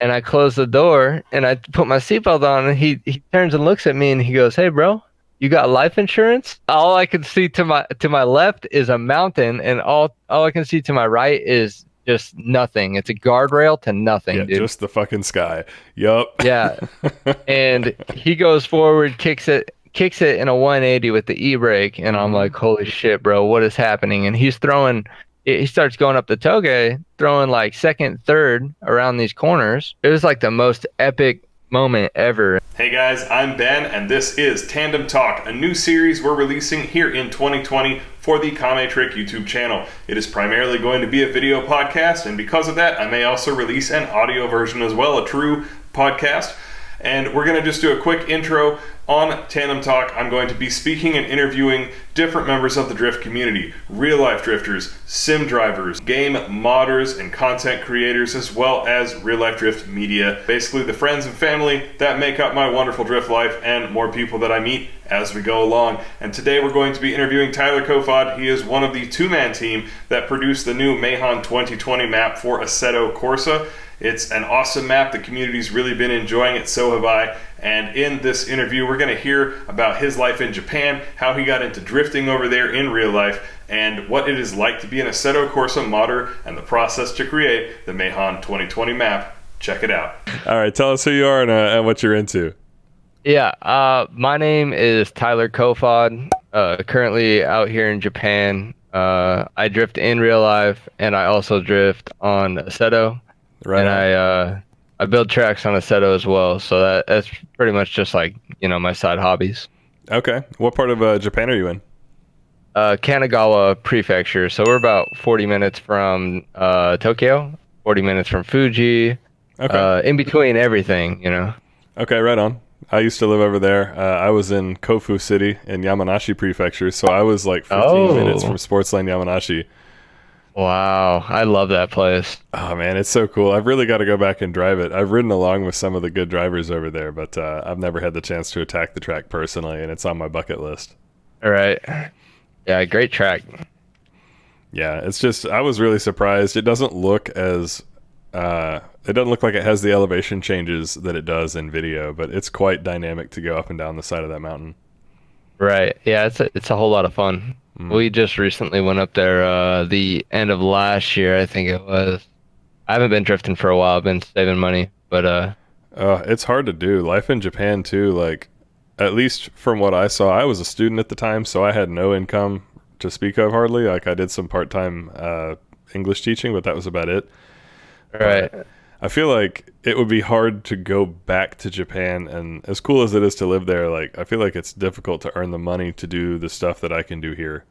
and I close the door and I put my seatbelt on, and he turns and looks at me and he goes, "Hey, bro, you got life insurance?" All I can see to my left is a mountain, and all I can see to my right is just nothing. It's a guardrail to Yeah, nothing, dude. just the fucking sky. Yup. Yeah, and he goes forward, kicks it in a 180 with the e-brake, and I'm Hmm. like, "Holy shit, bro, what is happening?" And he starts going up the toge, throwing like second, third around these corners. It was like the most epic moment ever. Hey guys, I'm Ben, and this is Tandem Talk, a new series we're releasing here in 2020 for the KameTrick YouTube channel. It is primarily going to be a video podcast, and because of that, I may also release an audio version as well, a true podcast. And we're going to just do a quick intro on Tandem Talk. I'm going to be speaking and interviewing different members of the drift community, real life drifters, sim drivers, game modders, and content creators, as well as real life drift media. Basically the friends and family that make up my wonderful drift life, and more people that I meet as we go along. And today we're going to be interviewing Tyler Koefod. He is one of the two-man team that produced the new Meihan 2020 map for Assetto Corsa. It's an awesome map. The community's really been enjoying it, so have I. And in this interview, we're going to hear about his life in Japan, how he got into drifting over there in real life, and what it is like to be an Assetto Corsa modder and the process to create the Meihan 2020 map. Check it out. All right, tell us who you are and what you're into. Yeah, my name is Tyler Koefod. Currently out here in Japan. I drift in real life, and I also drift on Assetto. Right And on. I build tracks on Assetto as well, so that's pretty much just like my side hobbies. Okay. What part of Japan are you in? Kanagawa Prefecture, so we're about 40 minutes from Tokyo, 40 minutes from Fuji, Okay. in between everything. Okay, right on. I used to live over there. I was in Kofu City in Yamanashi Prefecture, so I was like 15 minutes from Oh, Sportsland Yamanashi. wow, I love that place. Oh man, it's so cool. I've really got to go back and drive it. I've ridden along with some of the good drivers over there, but I've never had the chance to attack the track personally, and it's on my bucket list. All right, yeah, great track. Yeah, it's just I was really surprised. It doesn't look as it doesn't look like it has the elevation changes that it does in video, but it's quite dynamic to go up and down the side of that mountain. Right. Yeah, it's a whole lot of fun. Mm. We just recently went up there the end of last year, I think it was. I haven't been drifting for a while, I've been saving money, but It's hard to do. Life in Japan too, like at least from what I saw, I was a student at the time, so I had no income to speak of hardly. Like I did some part-time English teaching, but that was about it. right. But I feel like it would be hard to go back to Japan, and as cool as it is to live there, like I feel like it's difficult to earn the money to do the stuff that I can do here.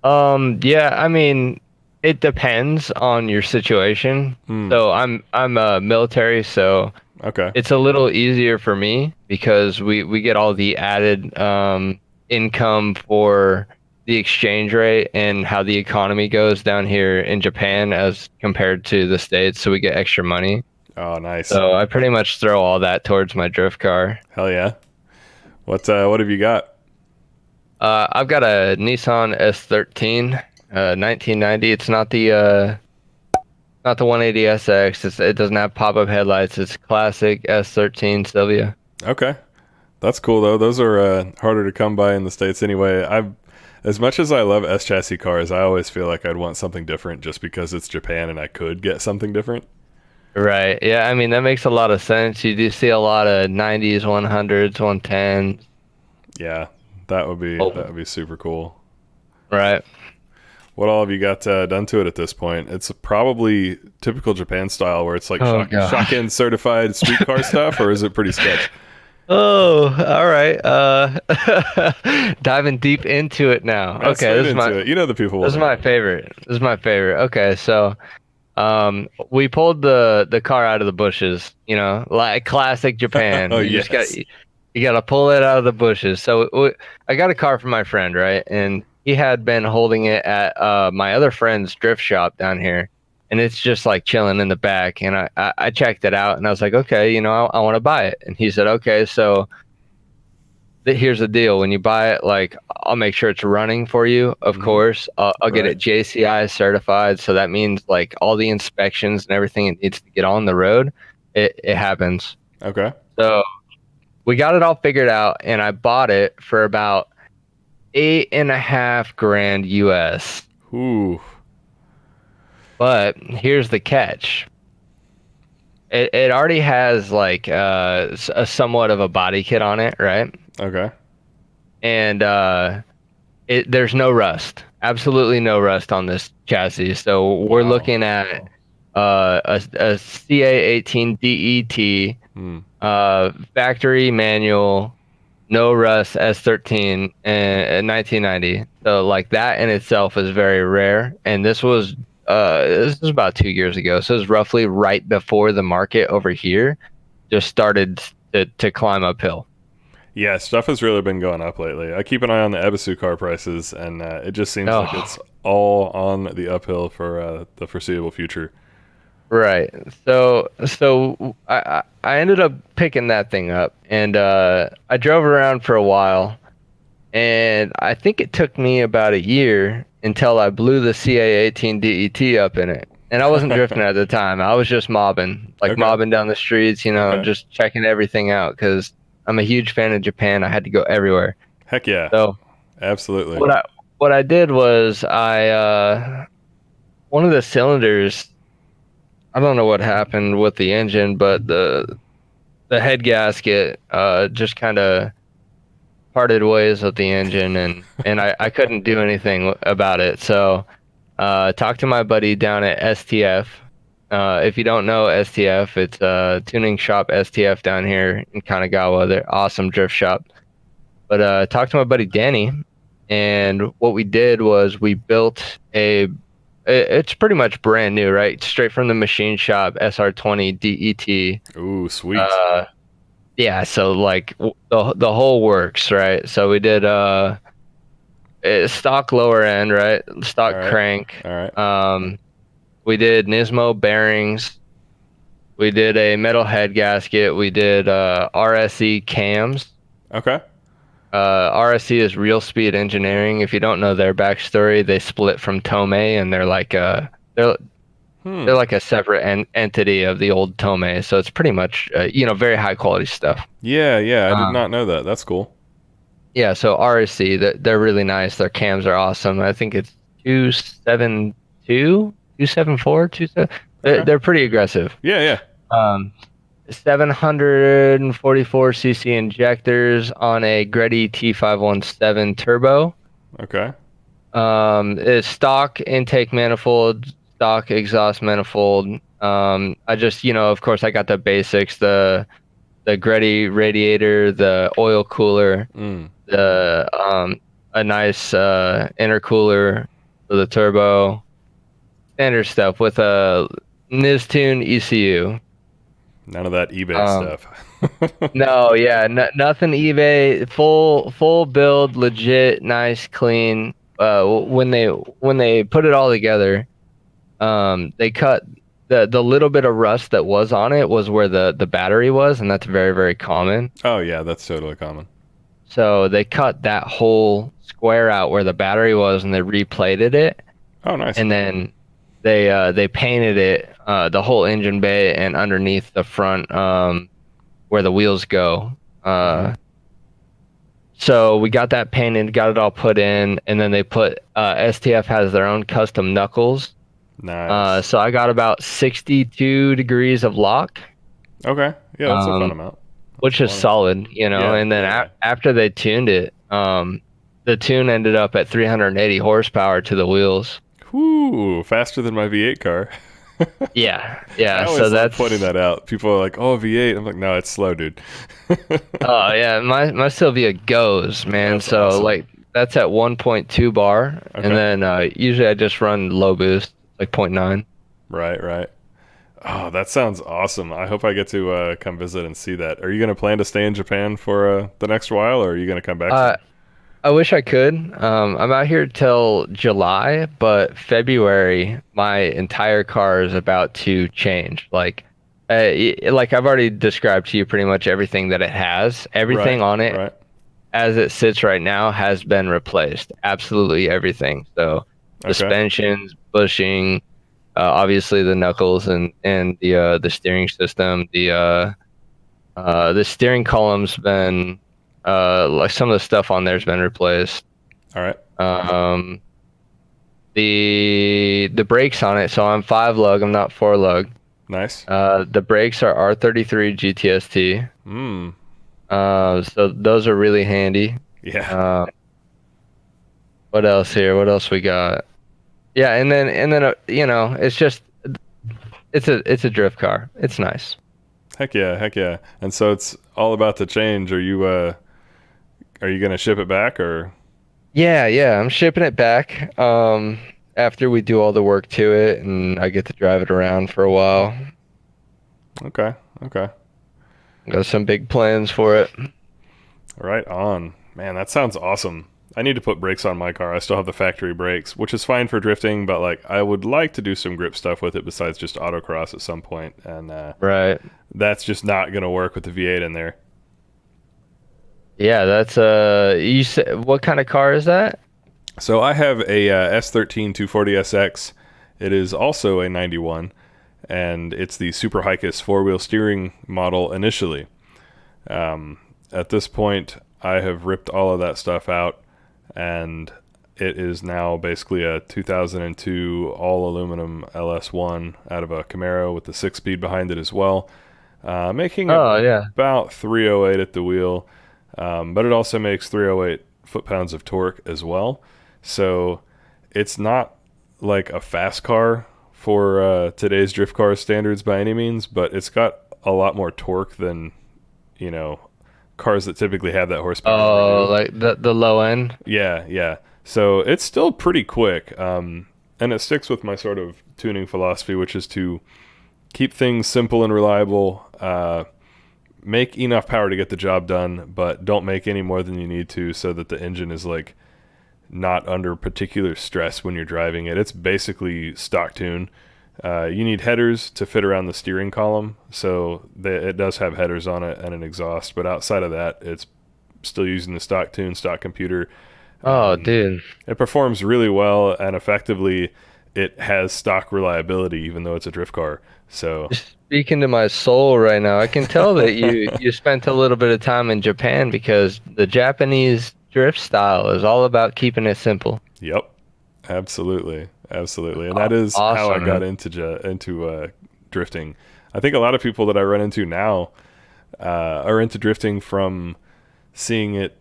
Yeah, I mean, it depends on your situation. Hmm. So I'm military, so Okay. it's a little easier for me because we get all the added income for the exchange rate and how the economy goes down here in Japan as compared to the States, so we get extra money. Oh, nice. So I pretty much throw all that towards my drift car. Hell yeah. What have you got? I've got a Nissan S13, 1990. It's not the 180SX. It doesn't have pop-up headlights. It's classic S13 Sylvia. Okay. That's cool though. Those are harder to come by in the States anyway. I've as much as I love S chassis cars, I always feel like I'd want something different just because it's Japan and I could get something different. Right. Yeah, I mean that makes a lot of sense. You do see a lot of 90s, 100s, 110s. Yeah, that Oh, would be super cool. right. What all have you got done to it at this point? It's probably typical Japan style where it's like Oh shock gosh. in certified street car stuff, or is it pretty sketch? Oh, all right. Diving deep into it now. Got Okay, straight into it. You know the people this want is to my know. favorite. This is my favorite. Okay, so we pulled the car out of the bushes, like classic Japan. Oh You just got yes. you got to pull it out of the bushes. So I got a car from my friend, right? And he had been holding it at my other friend's drift shop down here, and it's just like chilling in the back. And I checked it out, and I was like, okay, I want to buy it. And he said, okay, so here's the deal: when you buy it, like I'll make sure it's running for you. Of course, I'll get Right. it JCI certified, so that means like all the inspections and everything it needs to get on the road, it happens. Okay. So we got it all figured out, and I bought it for about 8.5 grand US. Ooh. But here's the catch. It already has like a somewhat of a body kit on it, right? Okay. And there's no rust. Absolutely no rust on this chassis. So we're Wow. looking at a CA18 DET Hmm. factory manual, no rust S13 in 1990. So like that in itself is very rare. And this was about 2 years ago. So it was roughly right before the market over here just started to climb uphill. Yeah, stuff has really been going up lately. I keep an eye on the Ebisu car prices, and it just seems like Oh, it's all on the uphill for the foreseeable future. right. So I ended up picking that thing up, and I drove around for a while, and I think it took me about a year until I blew the CA18 DET up in it. And I wasn't drifting at the time. I was just mobbing, like Okay. mobbing down the streets, Okay. just checking everything out because I'm a huge fan of Japan. I had to go everywhere. Heck yeah. So Absolutely. what I did was one of the cylinders, I don't know what happened with the engine, but the head gasket just kind of parted ways with the engine, and I couldn't do anything about it. So talked to my buddy down at STF. If you don't know STF, it's tuning shop STF down here in Kanagawa. They're awesome drift shop. But talked to my buddy Danny, and what we did was we built it's pretty much brand new, right? Straight from the machine shop, SR20 DET. Ooh, sweet. Uh, yeah, so like the whole works, right? So we did stock lower end, right? All Stock right. crank. All right. We did Nismo bearings. We did a metal head gasket. We did RSE cams. Okay. RSE is Real Speed Engineering. If you don't know their backstory, they split from Tomei, and they're Hmm. they're like a separate entity of the old Tomei. So it's pretty much very high quality stuff. Yeah, yeah. I did Um, not know that. That's cool. yeah, so RSC, they're really nice. Their cams are awesome. I think it's 272, 274, 27. Okay. They're pretty aggressive. Yeah, yeah. Um, 744 cc injectors on a Greddy T517 turbo. Okay. It's stock intake manifold, stock exhaust manifold. I just, of course, I got the basics, the Greddy radiator, the oil cooler, Mm. the a nice intercooler for the turbo, standard stuff with a Nistune ECU. None of that eBay Um, stuff. no, yeah, nothing eBay, full build, legit, nice, clean. When they put it all together, they cut the little bit of rust that was on it was where the battery was, and that's very, very common. Oh, yeah. That's totally common. So they cut that whole square out where the battery was, and they replated it, Oh, nice. and then they painted it, the whole engine bay and underneath the front, where the wheels go. Mhm. So we got that painted, got it all put in, and then they put STF has their own custom knuckles. Nice. So I got about 62 degrees of lock, Okay. Yeah, that's a fun um, amount. That's which is plenty. solid, Yeah, And then yeah, after they tuned it, the tune ended up at 380 horsepower to the wheels. yeah. Whoo, faster than my V8 car. Yeah, I yeah. So always love that's pointing that out. People are like, "Oh, V8." I'm like, "No, it's slow, dude." oh yeah, my Sylvia goes, man. That's So awesome. like that's at 1.2 bar, and Okay. then usually I just run low boost, like point 0.9. Right, right. Oh, that sounds awesome. I hope I get to come visit and see that. Are you going to plan to stay in Japan for the next while, or are you going to come back soon? Uh, I wish I could. I'm out here till July, but February, my entire car is about to change. Like I've already described to you pretty much everything that it has. Right, Everything on it right. as it sits right now has been replaced. Absolutely everything. So Okay. suspensions, bushing, obviously the knuckles and the steering system. The steering column's been like some of the stuff on there's been replaced. All right. Um, the brakes on it. So I'm 5 lug. I'm not 4 lug. Nice. The brakes are R33 GTST. Mm. So those are really handy. Yeah. Uh, what else here? What else we got? Yeah, and then you know, it's just it's a drift car. It's nice. Heck yeah. Heck yeah. And so it's all about the change. Are you gonna ship it back or? Yeah, yeah, I'm shipping it back. After we do all the work to it, and I get to drive it around for a while. Okay. Okay. Got some big plans for it. Right on. Man, that sounds awesome. I need to put brakes on my car. I still have the factory brakes, which is fine for drifting, but like I would like to do some grip stuff with it besides just autocross at some point, and Right. that's just not gonna work with the V8 in there. Yeah, that's you said what kind of car is that? So I have a S13 240SX. It is also a 91, and it's the Super Hikes four-wheel steering model initially. At this point, I have ripped all of that stuff out, and it is now basically a 2002 all aluminum LS1 out of a Camaro with the 6-speed behind it as well, making Oh, yeah. about 308 at the wheel, but it also makes 308 foot-pounds of torque as well. So it's not like a fast car for today's drift car standards by any means, but it's got a lot more torque than, you know, cars that typically have that horsepower. Oh, like the low end. Yeah, yeah. So it's still pretty quick, and it sticks with my sort of tuning philosophy, which is to keep things simple and reliable, make enough power to get the job done, but don't make any more than you need to so that the engine is like not under particular stress when you're driving it. It's basically stock tune. You need headers to fit around the steering column, so it does have headers on it and an exhaust, but outside of that, it's still using the stock tune, stock computer. Oh, dude. It performs really well, and effectively, it has stock reliability, even though it's a drift car. So, Speaking to my soul right now, I can tell that you spent a little bit of time in Japan because the Japanese drift style is all about keeping it simple. yep, absolutely, absolutely, and that is how I Awesome, got man. into drifting. I think a lot of people that I run into now are into drifting from seeing it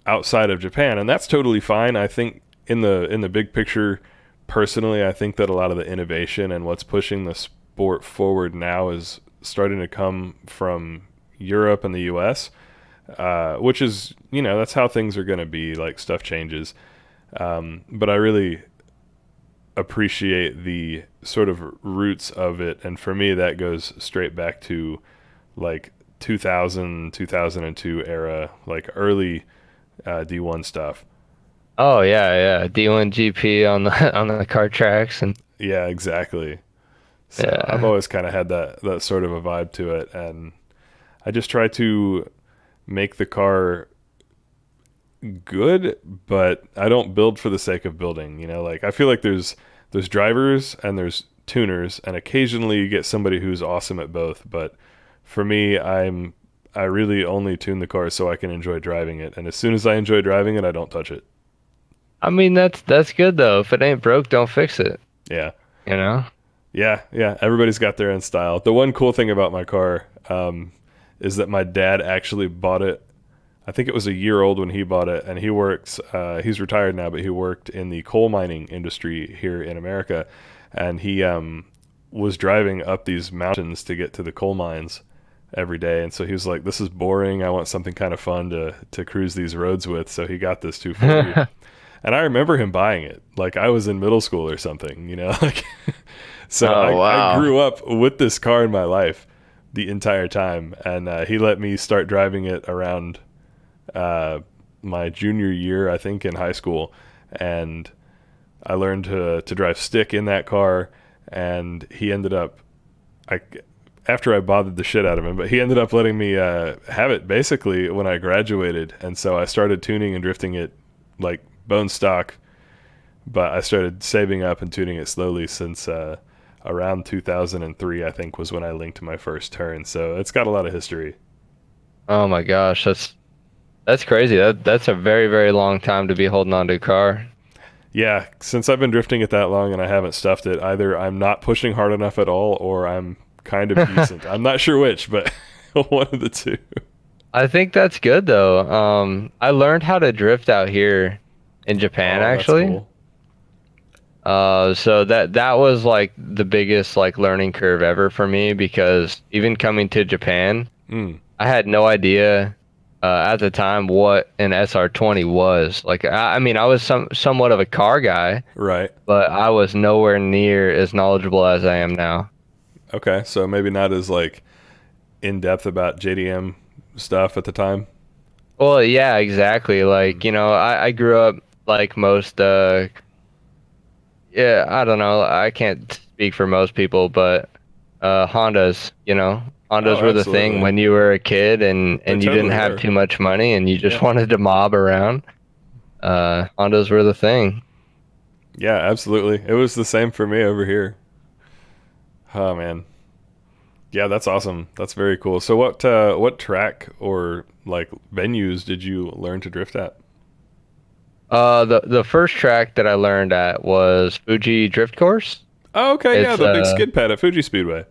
outside of Japan, and that's totally fine. I think in the big picture, personally, I think that a lot of the innovation and what's pushing the sport forward now is starting to come from Europe and the US, which is, you know, that's how things are going to be. Like, stuff changes, but I really appreciate the sort of roots of it, and for me, that goes straight back to like 2000 2002 era, like early D1 stuff. Oh yeah, yeah. D1 GP on the on the car tracks and Yeah, exactly. So I've yeah. always kind of had that sort of a vibe to it, and I just try to make the car good, but I don't build for the sake of building. You know, like I feel like there's drivers and there's tuners, and occasionally you get somebody who's awesome at both. But for me, I really only tune the car so I can enjoy driving it, and as soon as I enjoy driving it, I don't touch it. I mean that's good though. If it ain't broke, don't fix it. Yeah. You know? Yeah, yeah. Everybody's got their own style. The one cool thing about my car is that my dad actually bought it. I think it was a year old when he bought it, and he works. He's retired now, but he worked in the coal mining industry here in America, and he was driving up these mountains to get to the coal mines every day. And so he was like, "This is boring. I want something kind of fun to cruise these roads with." So he got this 240. And I remember him buying it like I was in middle school or something, you know, like so Oh I wow. grew up with this car in my life the entire time, and he let me start driving it around my junior year, I think, in high school, and I learned to drive stick in that car, and he ended up, I after I bothered the shit out of him, but he ended up letting me have it basically when I graduated, and so I started tuning and drifting it like bone stock, but I started saving up and tuning it slowly since around 2003, I think, was when I linked my first turn, so it's got a lot of history. Oh my gosh, that's crazy. That's a very, very long time to be holding on to a car. Yeah, since I've been drifting it that long and I haven't stuffed it, either I'm not pushing hard enough at all or I'm kind of decent. I'm not sure which, but one of the two. I think that's good though. I learned how to drift out here in Japan Oh, that's actually. cool. So that was like the biggest like learning curve ever for me because even coming to Japan, I had no idea at the time what an SR20 was. Like I mean, I was somewhat of a car guy, Right. but I was nowhere near as knowledgeable as I am now. Okay, so maybe not as like in depth about JDM stuff at the time. Well, yeah, exactly. Like, I grew up like most yeah, I don't know. I can't speak for most people, but Hondas, Hondas Oh, were the thing absolutely. when you were a kid They and you didn't totally have were. too much money and you just Yeah. wanted to mob around. Hondas were the thing. Yeah, absolutely. It was the same for me over here. Oh man. Yeah, that's awesome. That's very cool. So what track or like venues did you learn to drift at? The first track that I learned at was Fuji Drift Course. Oh, okay, yeah, It's the big skid pad at Fuji Speedway.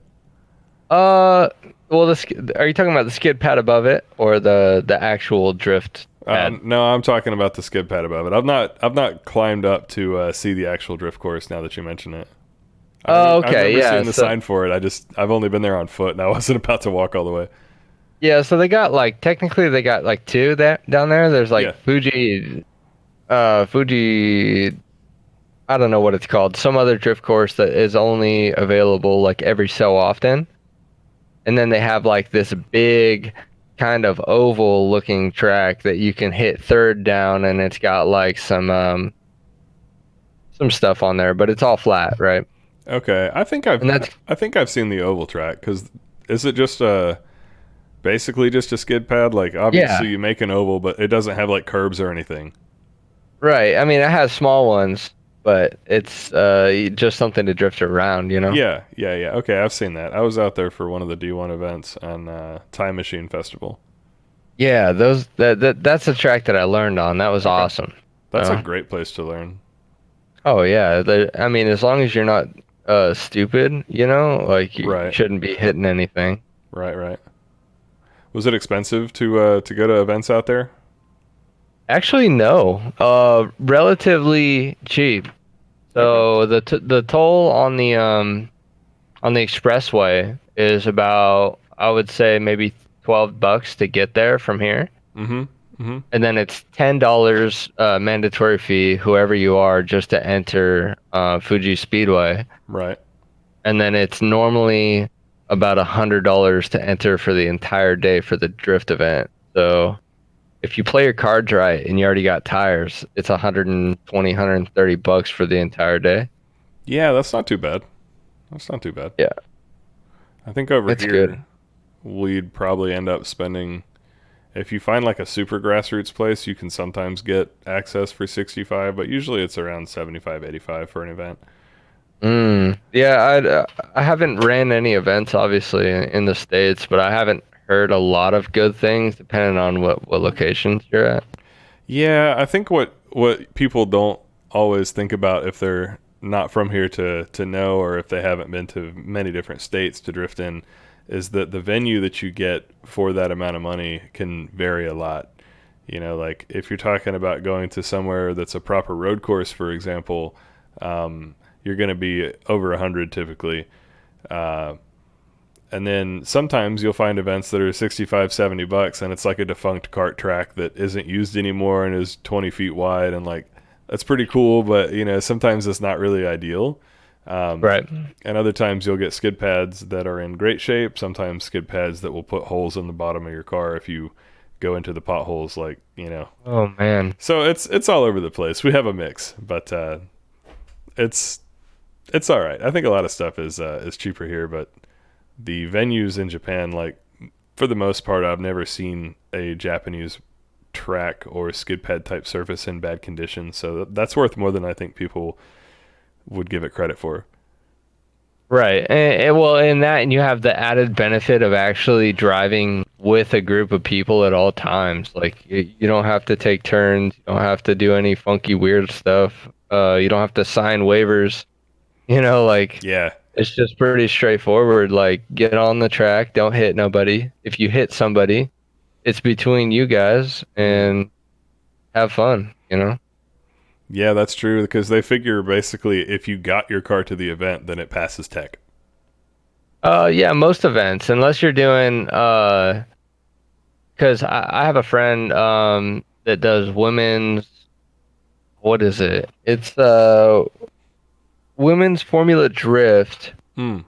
uh well are you talking about the skid pad above it or the actual drift pad? No, I'm talking about the skid pad above it. I've not climbed up to see the actual drift course now that you mention it. Oh, I okay, remember yeah. seeing the sign for it. I've only been there on foot and I wasn't about to walk all the way. So they got like technically they got like two that down there. There's Yeah. like Fuji, I don't know what it's called. Some other drift course that is only available like every so often. And then they have like this big kind of oval looking track that you can hit third down and it's got like some stuff on there, but it's all flat, right? Okay. And that's I think I've seen the oval track cuz is it just basically just a skid pad? Like yeah, obviously you make an oval but it doesn't have like curbs or anything. right. I mean, it has small ones, but it's just something to drift around. Yeah, yeah, yeah. Okay, I've seen that. I was out there for one of the D1 events on Time Machine Festival. Yeah, that's a track that I learned on. That was Okay. awesome. That's a Uh, great place to learn. oh yeah, I mean, as long as you're not stupid, like you Right, shouldn't be hitting anything. right, right. Was it expensive to go to events out there? Actually, no. Relatively cheap. Okay. So the toll on the expressway is about I would say maybe $12 to get there from here. Mm-hmm. Mm-hmm. And then it's $10 mandatory fee, whoever you are, just to enter Fuji Speedway. Right. And then it's normally about $100 to enter for the entire day for the drift event. So if you play your cards right and you already got tires, it's 120, $130 for the entire day. Yeah, that's not too bad. That's not too bad. Yeah, I think over it's good. here we'd probably end up spending if you find like a super grassroots place, you can sometimes get access for 65, but usually it's around 75, 85 for an event. Yeah, I haven't ran any events obviously in the States, but I haven't heard a lot of good things depending on what locations you're at. Yeah, I think what people don't always think about if they're not from here to know or if they haven't been to many different states to drift in is that the venue that you get for that amount of money can vary a lot. You know, like if you're talking about going to somewhere that's a proper road course, for example, you're going to be over 100 typically. Uh, and then sometimes you'll find events that are 65, $70 and it's like a defunct kart track that isn't used anymore and is 20 feet wide. And like, that's pretty cool, but sometimes it's not really ideal. Right. And other times you'll get skid pads that are in great shape. Sometimes skid pads that will put holes in the bottom of your car if you go into the potholes, Oh man. So it's all over the place. We have a mix, but it's all right. I think a lot of stuff is cheaper here, but the venues in Japan, like for the most part, I've never seen a Japanese track or skid pad type surface in bad condition. So that's worth more than I think people would give it credit for. Right. Well, in that, and you have the added benefit of actually driving with a group of people at all times. Like you don't have to take turns. You don't have to do any funky, weird stuff. You don't have to sign waivers. Like Yeah. it's just pretty straightforward. Like get on the track, don't hit nobody. If you hit somebody, it's between you guys and have fun. Yeah, that's true, because they figure basically if you got your car to the event, then it passes tech. Yeah, most events, unless you're doing because I have a friend that does women's, what is it? It's women's Formula Drift, Hmm.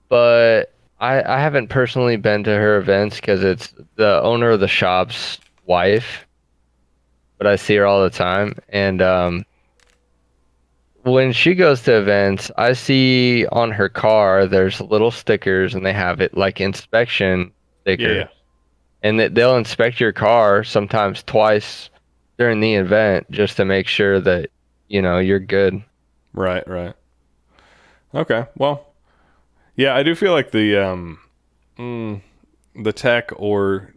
but I haven't personally been to her events because it's the owner of the shop's wife, but I see her all the time. And when she goes to events, I see on her car there's little stickers and they have it like inspection stickers. Yeah. And that they'll inspect your car sometimes twice during the event just to make sure that you're good. Right, right. Okay. Well, yeah, I do feel like the tech or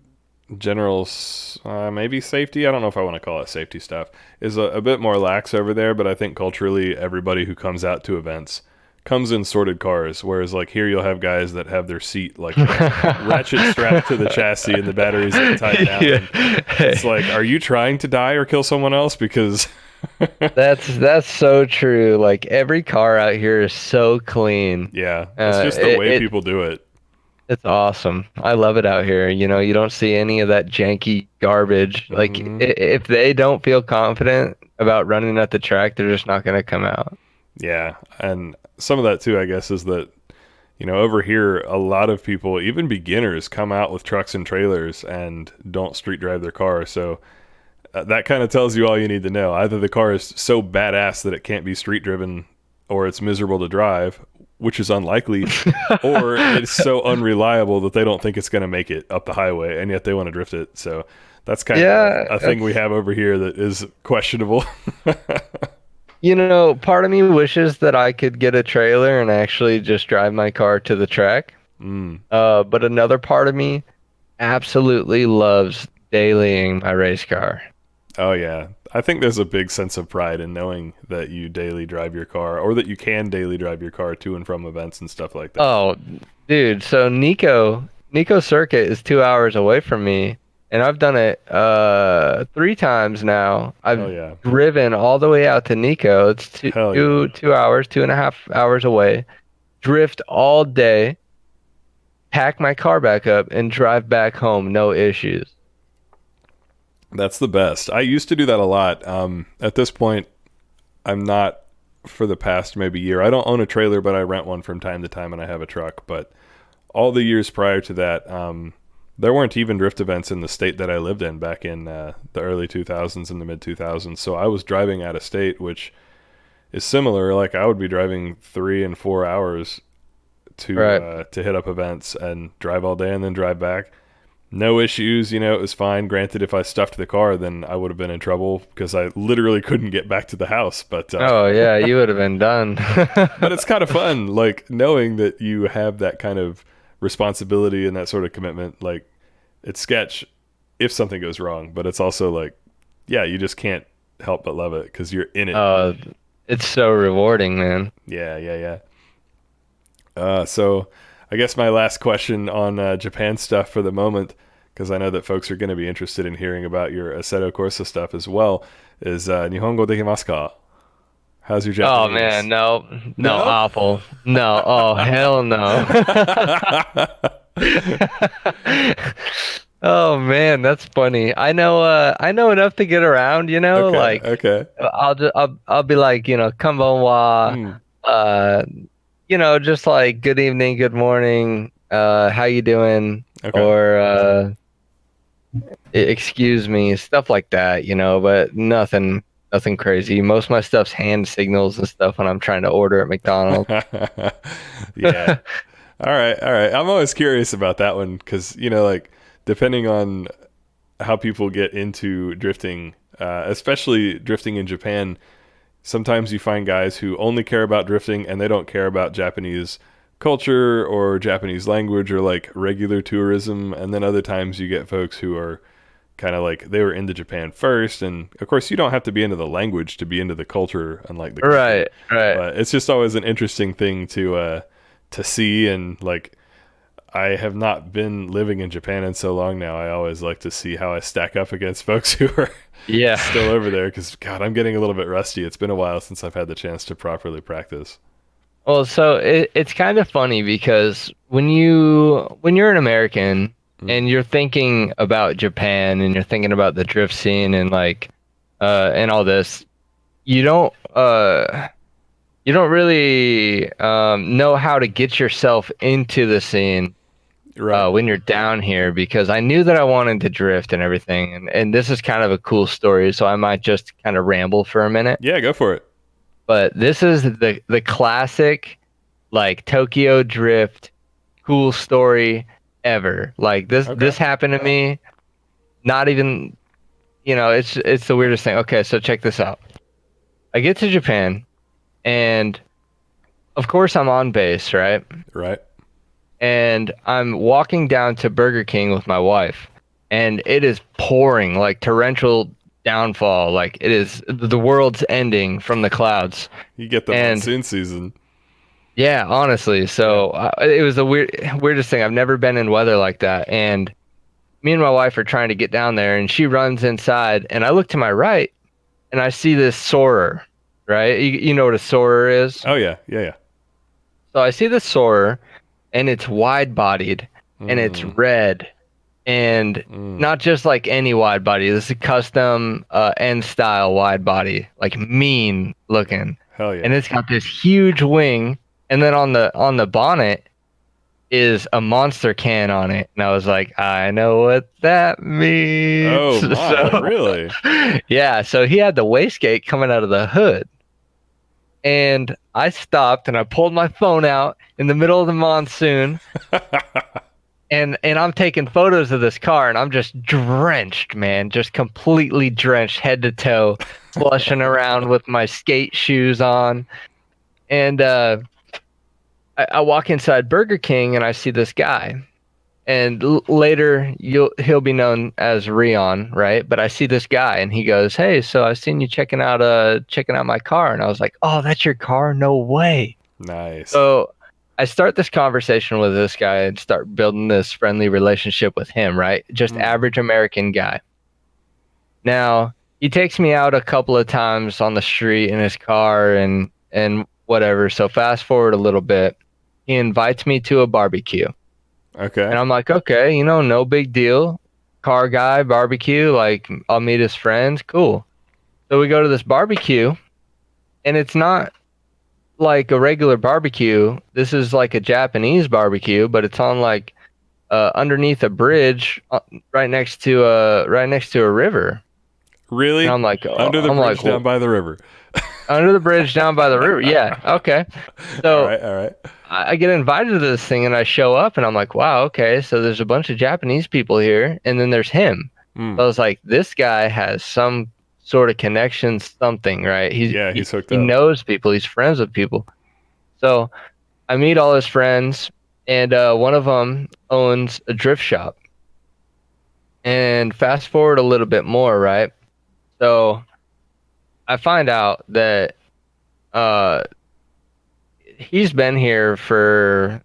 general maybe safety, I don't know if I want to call it safety stuff, is a bit more lax over there, but I think culturally everybody who comes out to events comes in sorted cars, whereas like here you'll have guys that have their seat like ratchet strapped to the chassis and the batteries are tied down. Yeah. It's like, are you trying to die or kill someone else? Because That's so true. Like every car out here is so clean. yeah, it's just the way people do it. It's awesome. I love it out here. You don't see any of that janky garbage. Like if they don't feel confident about running at the track, they're just not going to come out. Yeah, and some of that too, I guess, is that over here, a lot of people, even beginners, come out with trucks and trailers and don't street drive their car. So that kind of tells you all you need to know. Either the car is so badass that it can't be street driven, or it's miserable to drive, which is unlikely, or it's so unreliable that they don't think it's going to make it up the highway, and yet they want to drift it. So that's kind of a thing we have over here that is questionable. Part of me wishes that I could get a trailer and actually just drive my car to the track. But another part of me absolutely loves dailying my race car. Oh, yeah. I think there's a big sense of pride in knowing that you daily drive your car, or that you can daily drive your car to and from events and stuff like that. Oh, dude. So Nico Circuit is 2 hours away from me, and I've done it 3 times now. I've driven all the way out to Nico. It's 2 hours, 2.5 hours away. Drift all day, pack my car back up, and drive back home. No issues. That's the best. I used to do that a lot. At this point, I'm not for the past maybe year. I don't own a trailer, but I rent one from time to time, and I have a truck. But all the years prior to that, there weren't even drift events in the state that I lived in back in the early 2000s and the mid 2000s. So I was driving out of state, which is similar. Like I would be driving 3 and 4 hours to hit up events and drive all day and then drive back. No issues, it was fine. Granted, if I stuffed the car, then I would have been in trouble because I literally couldn't get back to the house. But oh yeah, you would have been done. But it's kind of fun, like knowing that you have that kind of responsibility and that sort of commitment. Like it's sketch if something goes wrong, but it's also like, yeah, you just can't help but love it because you're in it. It's so rewarding, man. Yeah. So I guess my last question on Japan stuff for the moment, because I know that folks are going to be interested in hearing about your Assetto Corsa stuff as well, is Nihongo dekimasu ka? How's your Japanese? Oh man, no, awful. No, oh hell no. Oh man, that's funny. I know enough to get around, Okay. I'll be like, konbanwa, just like good evening, good morning, how you doing? Okay. Or excuse me, stuff like that, but nothing crazy. Most of my stuff's hand signals and stuff when I'm trying to order at McDonald's. Yeah. All right, all right. I'm always curious about that one because like depending on how people get into drifting, especially drifting in Japan, sometimes you find guys who only care about drifting and they don't care about Japanese culture or Japanese language or like regular tourism, and then other times you get folks who are kind of like they were into Japan first, and of course you don't have to be into the language to be into the culture, unlike the country. Right, right. But it's just always an interesting thing to see, and like I have not been living in Japan in so long now. I always like to see how I stack up against folks who are Yeah. still over there because God, I'm getting a little bit rusty. It's been a while since I've had the chance to properly practice. Well, so it's kind of funny because when you're an American Mm. and you're thinking about Japan and you're thinking about the drift scene and like and all this, you don't you don't really know how to get yourself into the scene Right. when you're down here, because I knew that I wanted to drift and everything, and this is kind of a cool story, so I might just kind of ramble for a minute. Yeah, go for it. But this is the classic like Tokyo Drift cool story ever. Like this Okay. this happened to me. Not even, it's the weirdest thing. Okay, so check this out. I get to Japan, and of course I'm on base, right? Right. And I'm walking down to Burger King with my wife, and it is pouring like torrential downfall, like it is the world's ending from the clouds. You get the And monsoon season. yeah, honestly, so it was the weirdest thing. I've never been in weather like that, and me and my wife are trying to get down there, and she runs inside, and I look to my right, and I see this soarer, right? You know what a soarer is? Oh yeah, yeah, yeah. So I see this soarer, and it's wide bodied, and it's Mm, red, and mm. not just like any wide body. This is a custom N style wide body, like mean looking, Hell yeah. and it's got this huge wing, and then on the bonnet is a monster can on it, and I was like, I know what that means. Oh my, really? Yeah, so he had the wastegate coming out of the hood. And I stopped and I pulled my phone out in the middle of the monsoon, and I'm taking photos of this car, and I'm just drenched, man, just completely drenched head to toe, flushing around with my skate shoes on. And I walk inside Burger King and I see this guy. And later he'll be known as Rion, right? But I see this guy and he goes, "Hey, so I've seen you checking out my car." And I was like, "Oh, that's your car? No way." Nice. So I start this conversation with this guy and start building this friendly relationship with him, right? Just Mm. average American guy. Now, he takes me out a couple of times on the street in his car and whatever. So fast forward a little bit, he invites me to a barbecue. Okay. And I'm like, okay, no big deal. Car guy, barbecue, like I'll meet his friends, cool. So we go to this barbecue, and it's not like a regular barbecue. This is like a Japanese barbecue, but it's on like underneath a bridge, right next to a river. Really? And I'm like, Under the bridge down by the river. under the bridge down by the river. Yeah, okay. So All right, all right. I get invited to this thing, and I show up, and I'm like, wow, okay, so there's a bunch of Japanese people here, and then there's him. Mm. So I was like, this guy has some sort of connection, something, right? He's hooked he up. knows people, he's friends with people. So I meet all his friends, and one of them owns a drift shop. And fast forward a little bit more, right? So I find out that uh, he's been here for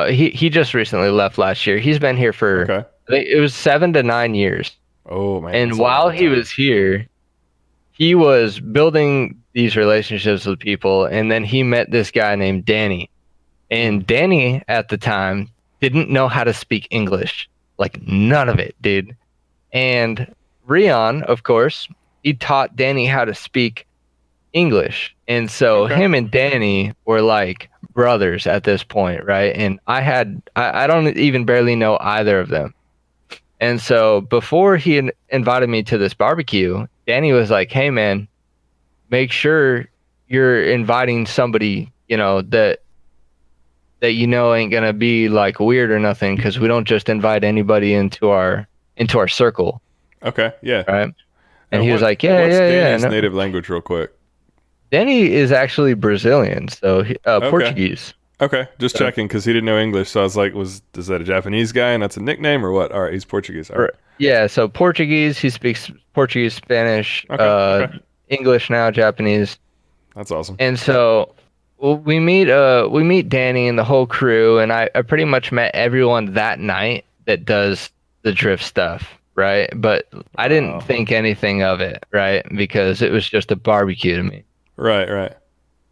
he just recently left last year. He's been here for Okay. I think it was 7 to 9 years. Oh man. And that's a while long he time. was here, he was building these relationships with people, and then he met this guy named Danny. And Danny at the time didn't know how to speak English. Like none of it, dude. And Rion, of course, he taught Danny how to speak English. And so Okay. him and Danny were like brothers at this point, right? And I don't even barely know either of them. And so before he invited me to this barbecue, Danny was like, "Hey man, make sure you're inviting somebody, that that ain't gonna be like weird or nothing, because we don't just invite anybody into our circle, Okay, yeah. right? And And he was like, yeah, what's yeah, yeah. Danny's No. native language, real quick? Danny is actually Brazilian, so Okay. Portuguese. Okay, just So, checking because he didn't know English. So I was like, is that a Japanese guy and that's a nickname or what? All right, he's Portuguese. All right. yeah, so Portuguese. He speaks Portuguese, Spanish, Okay. Okay. English now, Japanese. That's awesome. And so we meet Danny and the whole crew, and I pretty much met everyone that night that does the drift stuff, right? But I didn't Wow. think anything of it, right? Because it was just a barbecue to me. Right. Right.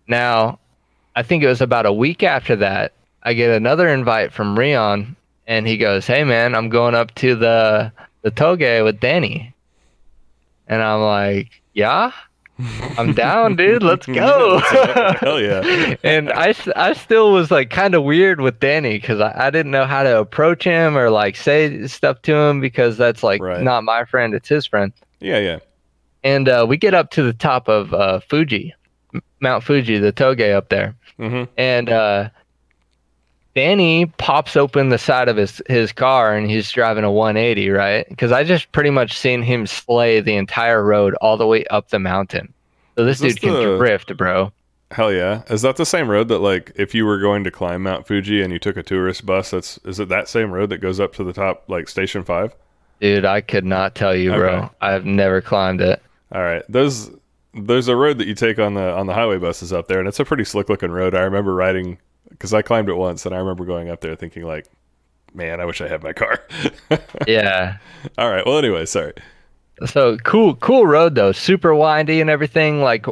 Now, I think it was about a week after that, I get another invite from Rion, and he goes, "Hey man, I'm going up to the Toge with Danny." And I'm like, "Yeah, I'm down, dude. Let's go." Hell yeah. And I still was like kind of weird with Danny, because I didn't know how to approach him or like say stuff to him, because that's like Right. not my friend, it's his friend. Yeah. Yeah. And we get up to the top of Fuji, Mount Fuji, the Toge up there. Mm-hmm. And Danny pops open the side of his car, and he's driving a 180, right? Because I just pretty much seen him slay the entire road all the way up the mountain. So Is this this dude can the drift, bro. Hell yeah? Is that the same road that like if you were going to climb Mount Fuji and you took a tourist bus, is it that same road that goes up to the top like Station 5? Dude, I could not tell you, bro. Okay. I've never climbed it. All right. There's a road that you take on the highway buses up there, and it's a pretty slick looking road. I remember riding because I climbed it once, and I remember going up there thinking like, man, I wish I had my car. Yeah. All right. Well, anyway, sorry. So cool road though, super windy and everything. Like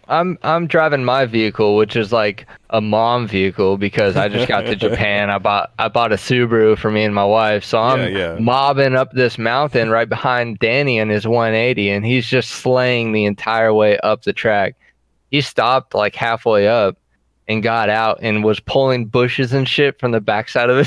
I'm driving my vehicle, which is like a mom vehicle, because I just got to Japan. I bought a Subaru for me and my wife. So I'm Yeah. mobbing up this mountain right behind Danny and his 180, and he's just slaying the entire way up the track. He stopped like halfway up and got out and was pulling bushes and shit from the backside of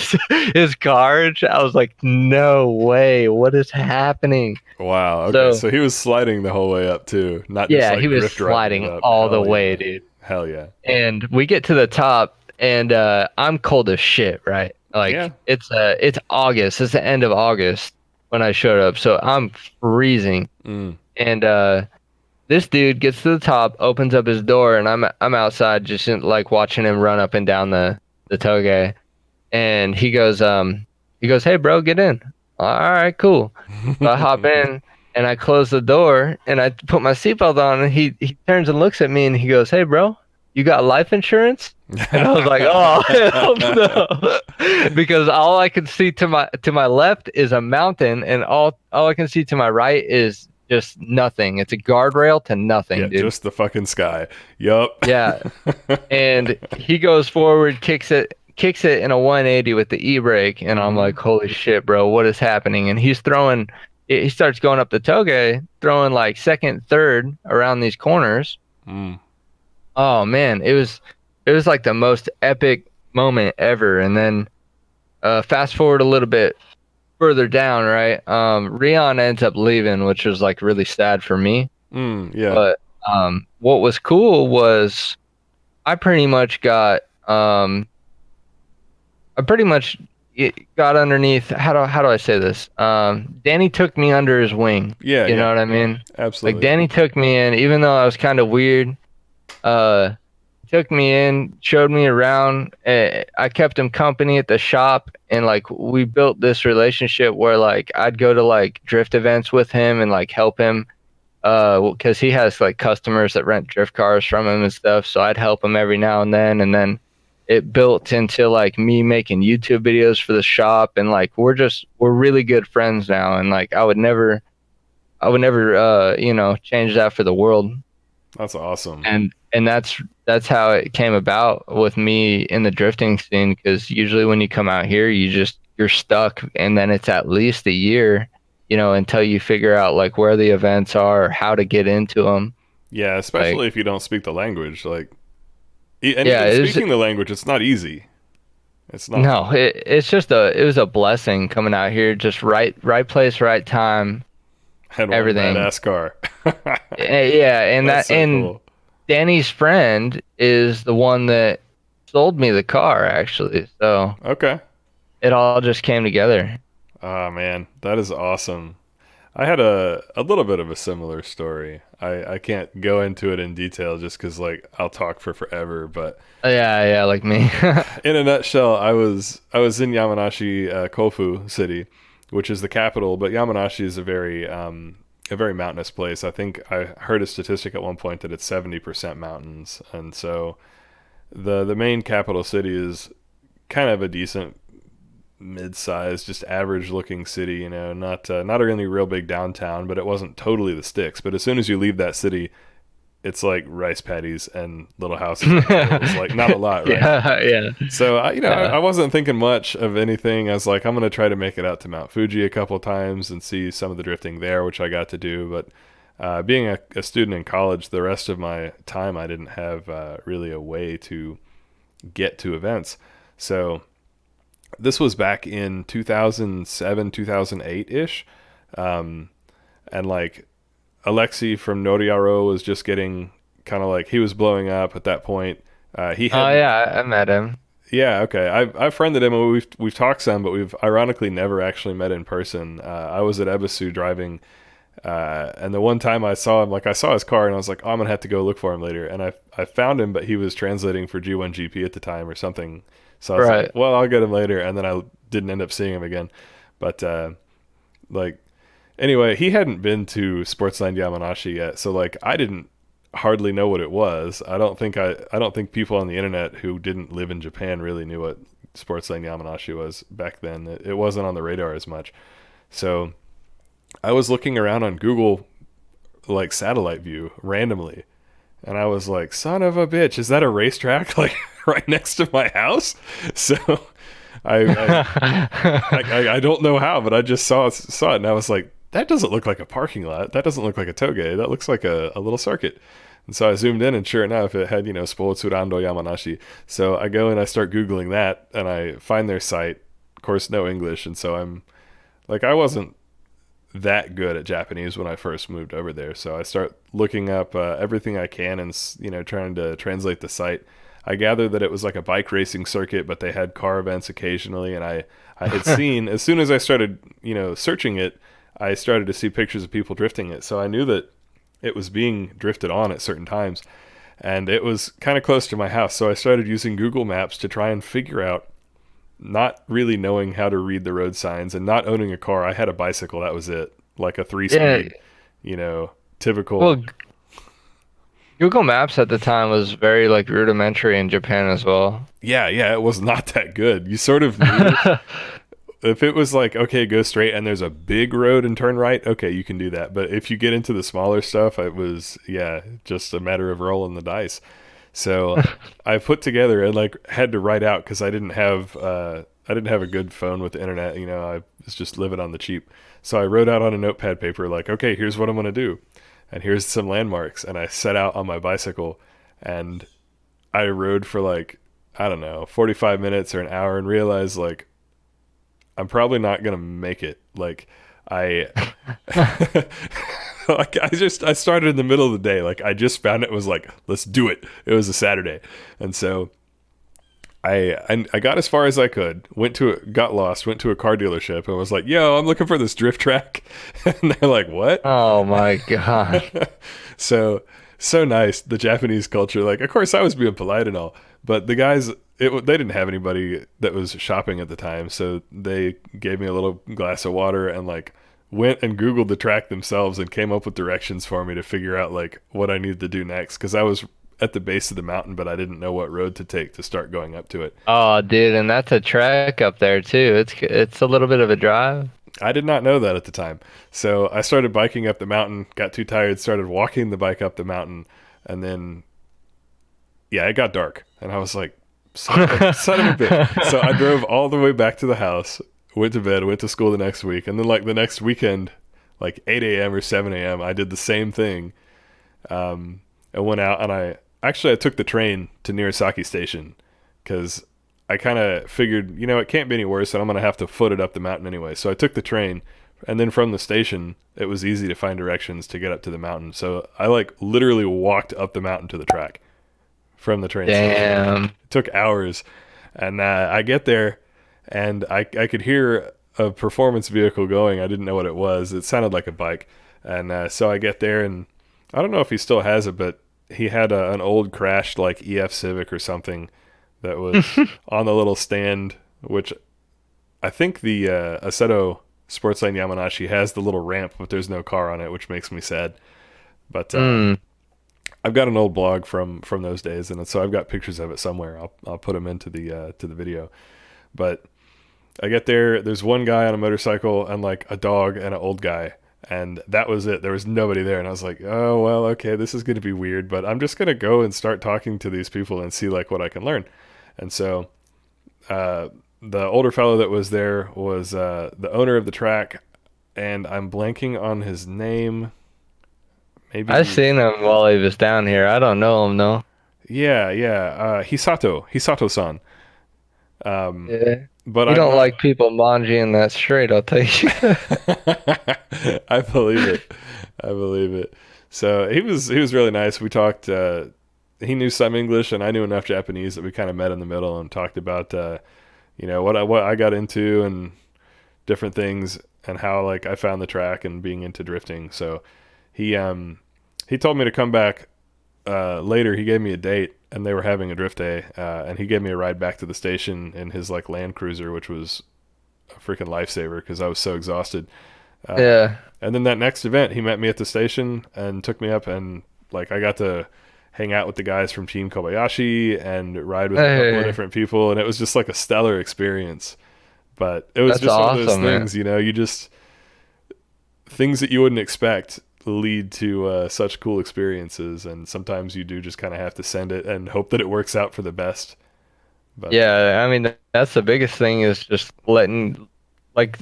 his car. And I was like, no way, what is happening? Wow. Okay. So So he was sliding the whole way up too, not just yeah, like he was drift riding sliding it up. all the Hell way, yeah. dude. Hell yeah. And we get to the top, and I'm cold as shit, right? Like Yeah. it's August. It's the end of August when I showed up, so I'm freezing. Mm. And this dude gets to the top, opens up his door, and I'm outside just like watching him run up and down the toge. And he goes, "Hey bro, get in." All right, cool. So I hop in and I close the door and I put my seatbelt on, and he turns and looks at me and he goes, "Hey bro, you got life insurance?" And I was like, "Oh hell no," because all I could see to my left is a mountain, and all I can see to my right is just nothing. It's a guardrail to nothing, Yeah, dude. just the fucking sky. Yup. Yeah. And he goes forward, kicks it in a 180 with the e-brake, and I'm like, holy shit, bro, what is happening? And he starts going up the toge, throwing like second, third around these corners. Mm. Oh man, it was like the most epic moment ever. And then fast forward a little bit further down, right? Rion ends up leaving, which was like really sad for me. Yeah. But what was cool was I pretty much got underneath. How do I say this? Danny took me under his wing. Yeah. You know what I mean? Absolutely. Like Danny took me in, even though I was kind of weird. Took me in, showed me around. I kept him company at the shop, and like we built this relationship where like I'd go to like drift events with him and like help him, because he has like customers that rent drift cars from him and stuff. So I'd help him every now and then it built into like me making YouTube videos for the shop, and like we're really good friends now, and like I would never change that for the world. That's awesome. And that's how it came about with me in the drifting scene, because usually when you come out here you're stuck, and then it's at least a year, until you figure out like where the events are or how to get into them. Yeah, especially Like, if you don't speak the language. Like, yeah, even speaking the language, it's not easy. It's not. no, it was a blessing coming out here, just right place, right time, Had one everything. badass car. Yeah, and That's so and cool. Danny's friend is the one that sold me the car actually, so Okay. it all just came together. Oh man, that is awesome. I had a little bit of a similar story. I can't go into it in detail just because like I'll talk for forever. But Yeah, yeah, like me. in a nutshell, I was in Yamanashi, Kofu City, which is the capital. But Yamanashi is a very mountainous place. I think I heard a statistic at one point that it's 70% mountains, and so the main capital city is kind of a decent mid-sized, just average-looking city. You know, not a really real big downtown, but it wasn't totally the sticks. But as soon as you leave that city, it's like rice paddies and little houses. It's like not a lot, right? Yeah, yeah. So I Yeah. wasn't thinking much of anything. I was like, I'm gonna try to make it out to Mount Fuji a couple times and see some of the drifting there, which I got to do. But being a student in college, the rest of my time I didn't have really a way to get to events. So this was back in 2007, 2008 ish. Um, and like Alexi from Noriaro was just getting kind of like he was blowing up at that point. He Oh had yeah, I met him. Yeah, okay. I've friended him and we've talked some, but we've ironically never actually met in person. I was at Ebisu driving, and the one time I saw him, like I saw his car and I was like, oh, I'm gonna have to go look for him later. And I found him, but he was translating for G1GP at the time or something. So I was Right. like, well, I'll get him later. And then I didn't end up seeing him again. But like anyway, he hadn't been to Sportsline Yamanashi yet, so like I didn't hardly know what it was. I don't think people on the internet who didn't live in Japan really knew what Sportsline Yamanashi was back then. It wasn't on the radar as much. So I was looking around on Google like satellite view randomly, and I was like, "Son of a bitch, is that a racetrack like right next to my house?" So I I don't know how, but I just saw it, and I was like, that doesn't look like a parking lot. That doesn't look like a toge. That looks like a little circuit. And so I zoomed in, and sure enough, it had, Spotsurando Yamanashi. So I go and I start Googling that, and I find their site. Of course, no English. And so I'm like, I wasn't that good at Japanese when I first moved over there. So I start looking up everything I can and, trying to translate the site. I gathered that it was like a bike racing circuit, but they had car events occasionally. And I had seen, as soon as I started, searching it, I started to see pictures of people drifting it. So I knew that it was being drifted on at certain times. And it was kind of close to my house. So I started using Google Maps to try and figure out, not really knowing how to read the road signs and not owning a car. I had a bicycle. That was it. Like a Yeah. three-speed, typical. Well, Google Maps at the time was very like rudimentary in Japan as well. Yeah, it was not that good. You sort of knew if it was like, okay, go straight and there's a big road and turn right, okay, you can do that. But if you get into the smaller stuff, it was, just a matter of rolling the dice. So I put together and like had to write out because I didn't have a good phone with the internet. I was just living on the cheap. So I wrote out on a notepad paper like, okay, here's what I'm gonna do, and here's some landmarks. And I set out on my bicycle, and I rode for like, I don't know, 45 minutes or an hour, and realized like I'm probably not gonna make it. Like I like I started in the middle of the day. Like I just found it, was like, let's do it. It was a Saturday. And so I got as far as I could, got lost, went to a car dealership and was like, yo, I'm looking for this drift track. And they're like, what? Oh my God. So nice, the Japanese culture. Like, of course I was being polite and all, but the guys, they didn't have anybody that was shopping at the time. So they gave me a little glass of water and like went and Googled the track themselves and came up with directions for me to figure out like what I needed to do next. Cause I was at the base of the mountain, but I didn't know what road to take to start going up to it. Oh, dude, and that's a trek up there too. It's a little bit of a drive. I did not know that at the time. So I started biking up the mountain, got too tired, started walking the bike up the mountain, and then, yeah, it got dark. And I was like, son of a bitch. So I drove all the way back to the house, went to bed, went to school the next week. And then like the next weekend, like 8 a.m. or 7 a.m., I did the same thing. I went out and I took the train to Nirasaki Station because I kind of figured, it can't be any worse, and I'm going to have to foot it up the mountain anyway. So I took the train, and then from the station, it was easy to find directions to get up to the mountain. So I like literally walked up the mountain to the track from the train station. Damn. It took hours, and I get there, and I could hear a performance vehicle going. I didn't know what it was. It sounded like a bike, and so I get there, and I don't know if he still has it, but he had an old crashed like EF Civic or something that was on the little stand, which I think the Assetto Sportsline Yamanashi has the little ramp, but there's no car on it, which makes me sad. But I've got an old blog from those days, and so I've got pictures of it somewhere. I'll put them into the video. But I get there. There's one guy on a motorcycle and like a dog and an old guy, and that was it. There was nobody there, and I was like, oh well, okay, this is going to be weird, but I'm just going to go and start talking to these people and see like what I can learn. And so the older fellow that was there was the owner of the track, and I'm blanking on his name. Maybe I seen him while he was down here. I don't know him though. yeah, Hisato-san. Yeah. But You I'm don't not- like people manjiing that straight, I'll tell you. I believe it. I believe it. So he was really nice. We talked. He knew some English, and I knew enough Japanese that we kind of met in the middle and talked about what I got into and different things and how like I found the track and being into drifting. So he told me to come back later. He gave me a date, and they were having a drift day, and he gave me a ride back to the station in his like Land Cruiser, which was a freaking lifesaver because I was so exhausted. Yeah. And then that next event, he met me at the station and took me up, and like I got to hang out with the guys from Team Kobayashi and ride with a couple of different people, and it was just like a stellar experience. But it was That's just one of those awesome, man. things, you just things that you wouldn't expect lead to such cool experiences, and sometimes you do just kind of have to send it and hope that it works out for the best. But Yeah, I mean that's the biggest thing is just letting like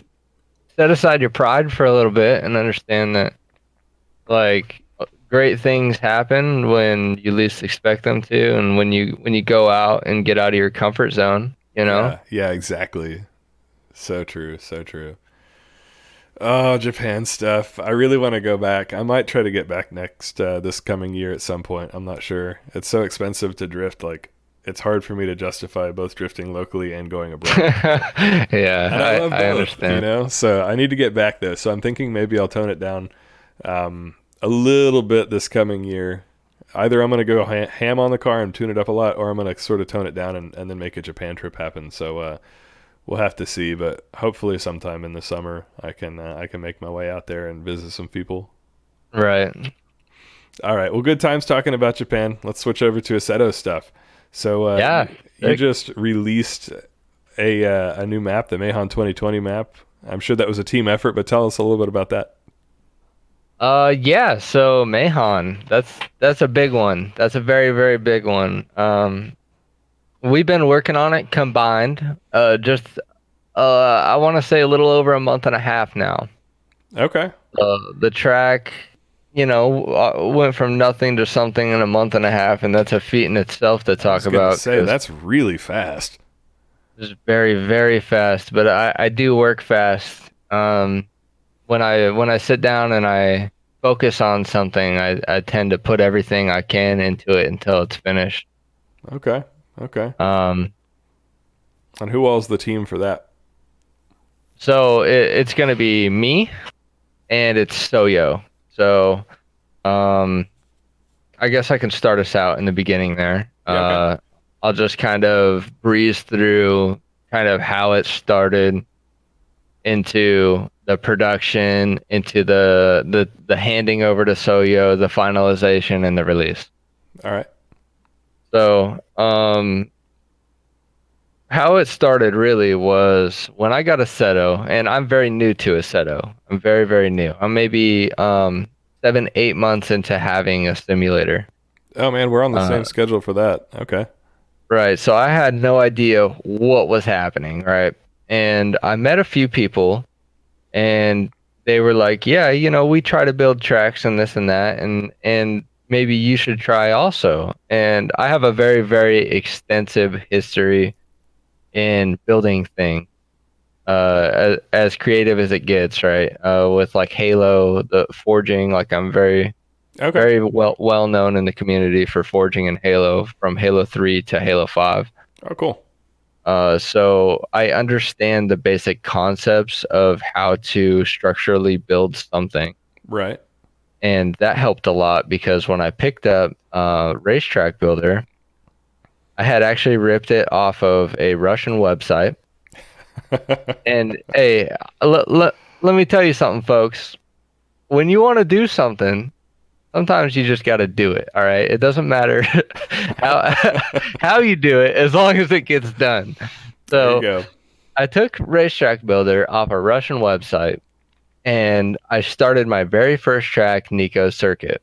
set aside your pride for a little bit and understand that like great things happen when you least expect them to, and when you go out and get out of your comfort zone, you know? yeah, exactly. So true, so true. Oh, Japan stuff. I really want to go back. I might try to get back this coming year at some point. I'm not sure. It's so expensive to drift. Like, it's hard for me to justify both drifting locally and going abroad. Yeah, And I love both, I understand. So I need to get back though. So I'm thinking maybe I'll tone it down a little bit this coming year. Either I'm going to go ham on the car and tune it up a lot, or I'm going to sort of tone it down and then make a Japan trip happen. So we'll have to see, but hopefully sometime in the summer I can make my way out there and visit some people. Right. All right. Well, good times talking about Japan. Let's switch over to Assetto stuff. So Yeah. you just released a new map, the Meihan 2020 map. I'm sure that was a team effort, but tell us a little bit about that. Yeah, so Mahon, that's a big one. That's a very, very big one. We've been working on it combined, I want to say a little over a month and a half now. Okay. The track, went from nothing to something in a month and a half, and that's a feat in itself to I talk was gonna about. say 'Cause that's really fast. it's very, very fast, but I do work fast. When I sit down and I focus on something, I tend to put everything I can into it until it's finished. Okay. Okay. Um, And who all's the team for that? so it's gonna be me, and it's Soyo. So, I guess I can start us out in the beginning there. Yeah, okay. I'll just kind of breeze through kind of how it started into the production, into the handing over to Soyo, the finalization, and the release. All right. So, how it started really was when I got Assetto, and I'm very new to Assetto. I'm very, very new. I'm maybe 7, 8 months into having a simulator. Oh man, we're on the same schedule for that. Okay. Right. So I had no idea what was happening, right? And I met a few people, and they were like, "Yeah, we try to build tracks and this and that, and maybe you should try also." And I have a very, very extensive history in building things, as creative as it gets, right? With like Halo, the forging, like I'm very Okay. Very well known in the community for forging in Halo, from Halo 3 to Halo 5. Oh, cool. So I understand the basic concepts of how to structurally build something. Right. And that helped a lot because when I picked up Racetrack Builder, I had actually ripped it off of a Russian website. And hey, let me tell you something, folks. When you want to do something, sometimes you just got to do it. All right. It doesn't matter how how you do it, as long as it gets done. There you So go. I took Racetrack Builder off a Russian website, and I started my very first track, Nico Circuit.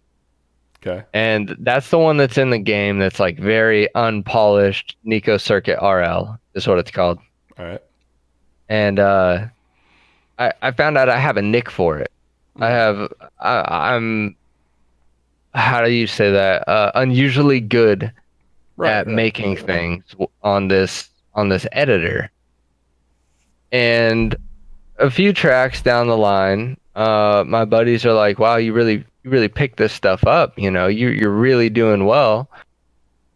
Okay. And that's the one that's in the game that's like very unpolished. Nico Circuit RL is what it's called. All right. And I found out I have a nick for it. I'm how do you say that? Unusually good at Right. making things on this editor. And a few tracks down the line, my buddies are like, "Wow, you really picked this stuff up. You know, you're really doing well.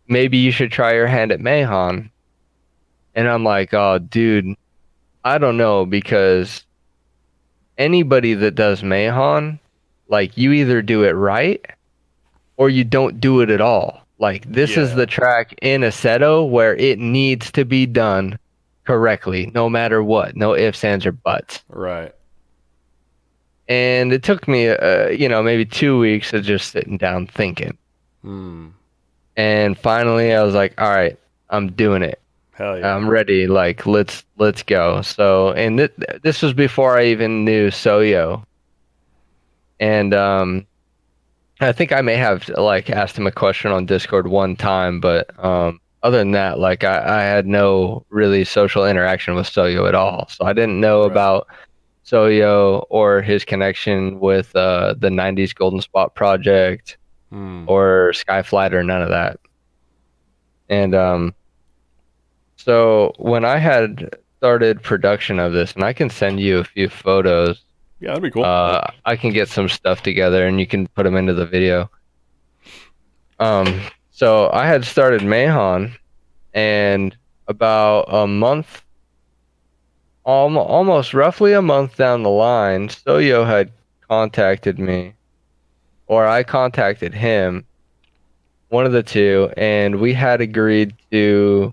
Maybe you should try your hand at Meihan." And I'm like, "Oh, dude, I don't know, because anybody that does Mahon, like, you either do it right or you don't do it at all. Like, this is the track in Assetto where it needs to be done correctly, no matter what, no ifs, ands, or buts." Right. And it took me, maybe 2 weeks of just sitting down thinking. And finally, I was like, "All right, I'm doing it. Hell yeah. I'm ready. Like, let's go." So, and this was before I even knew Soyo. And I think I may have like asked him a question on Discord one time, but other than that, like I had no really social interaction with Soyo at all. So I didn't know about Soyo or his connection with the 90s Golden Spot project or Skyflight or none of that. And so when I had started production of this, and I can send you a few photos. Yeah, that'd be cool. I can get some stuff together and you can put them into the video. So I had started Mahon, and about a month, almost roughly a month down the line, Soyo had contacted me, or I contacted him, one of the two, and we had agreed to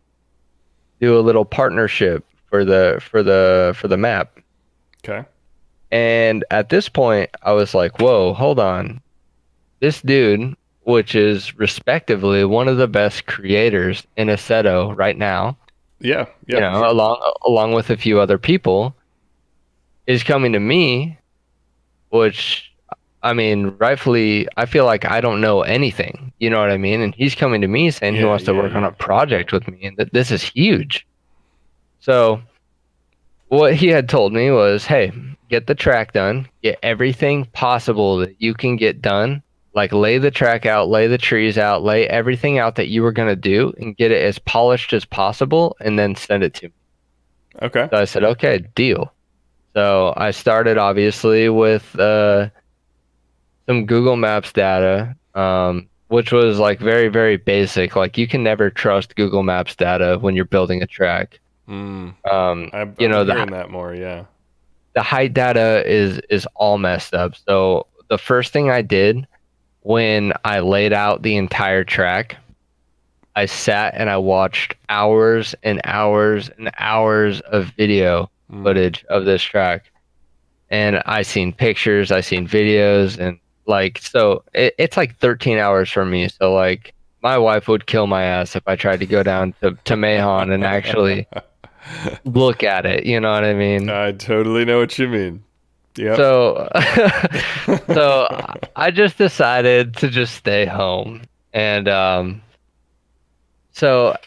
do a little partnership for the map. Okay. And at this point, I was like, "Whoa, hold on. This dude, which is respectively one of the best creators in Assetto right now, Yeah. you know, along with a few other people, is coming to me, which, I mean, rightfully, I feel like I don't know anything. You know what I mean? And he's coming to me saying he wants to work on a project with me, and that this is huge." So what he had told me was, "Hey, get the track done, get everything possible that you can get done. Like, lay the track out, lay the trees out, lay everything out that you were going to do, and get it as polished as possible, and then send it to me." Okay. So I said, "Okay, deal." So I started obviously with some Google Maps data, which was like very, very basic. Like, you can never trust Google Maps data when you're building a track. I'm The hearing that more. Yeah. the height data is all messed up. So the first thing I did when I laid out the entire track, I sat and I watched hours and hours and hours of video footage of this track. And I seen pictures, I seen videos, and like, so it's like 13 hours for me. So like, my wife would kill my ass if I tried to go down to Mahon and actually look at it. You know what I mean? I totally know what you mean. Yeah. So, so I just decided to just stay home. And so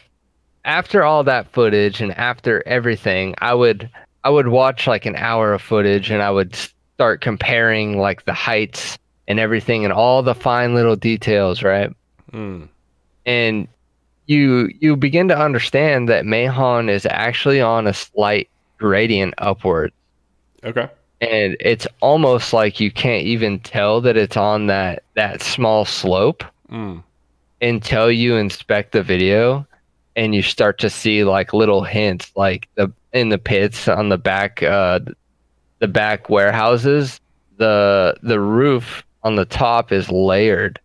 after all that footage and after everything, I would watch like an hour of footage, and I would start comparing like the heights and everything and all the fine little details, right? And you begin to understand that Mahon is actually on a slight gradient upward. Okay. and it's almost like you can't even tell that it's on that small slope Mm. until you inspect the video and you start to see like little hints like the pits on the back warehouses, the roof on the top is layered,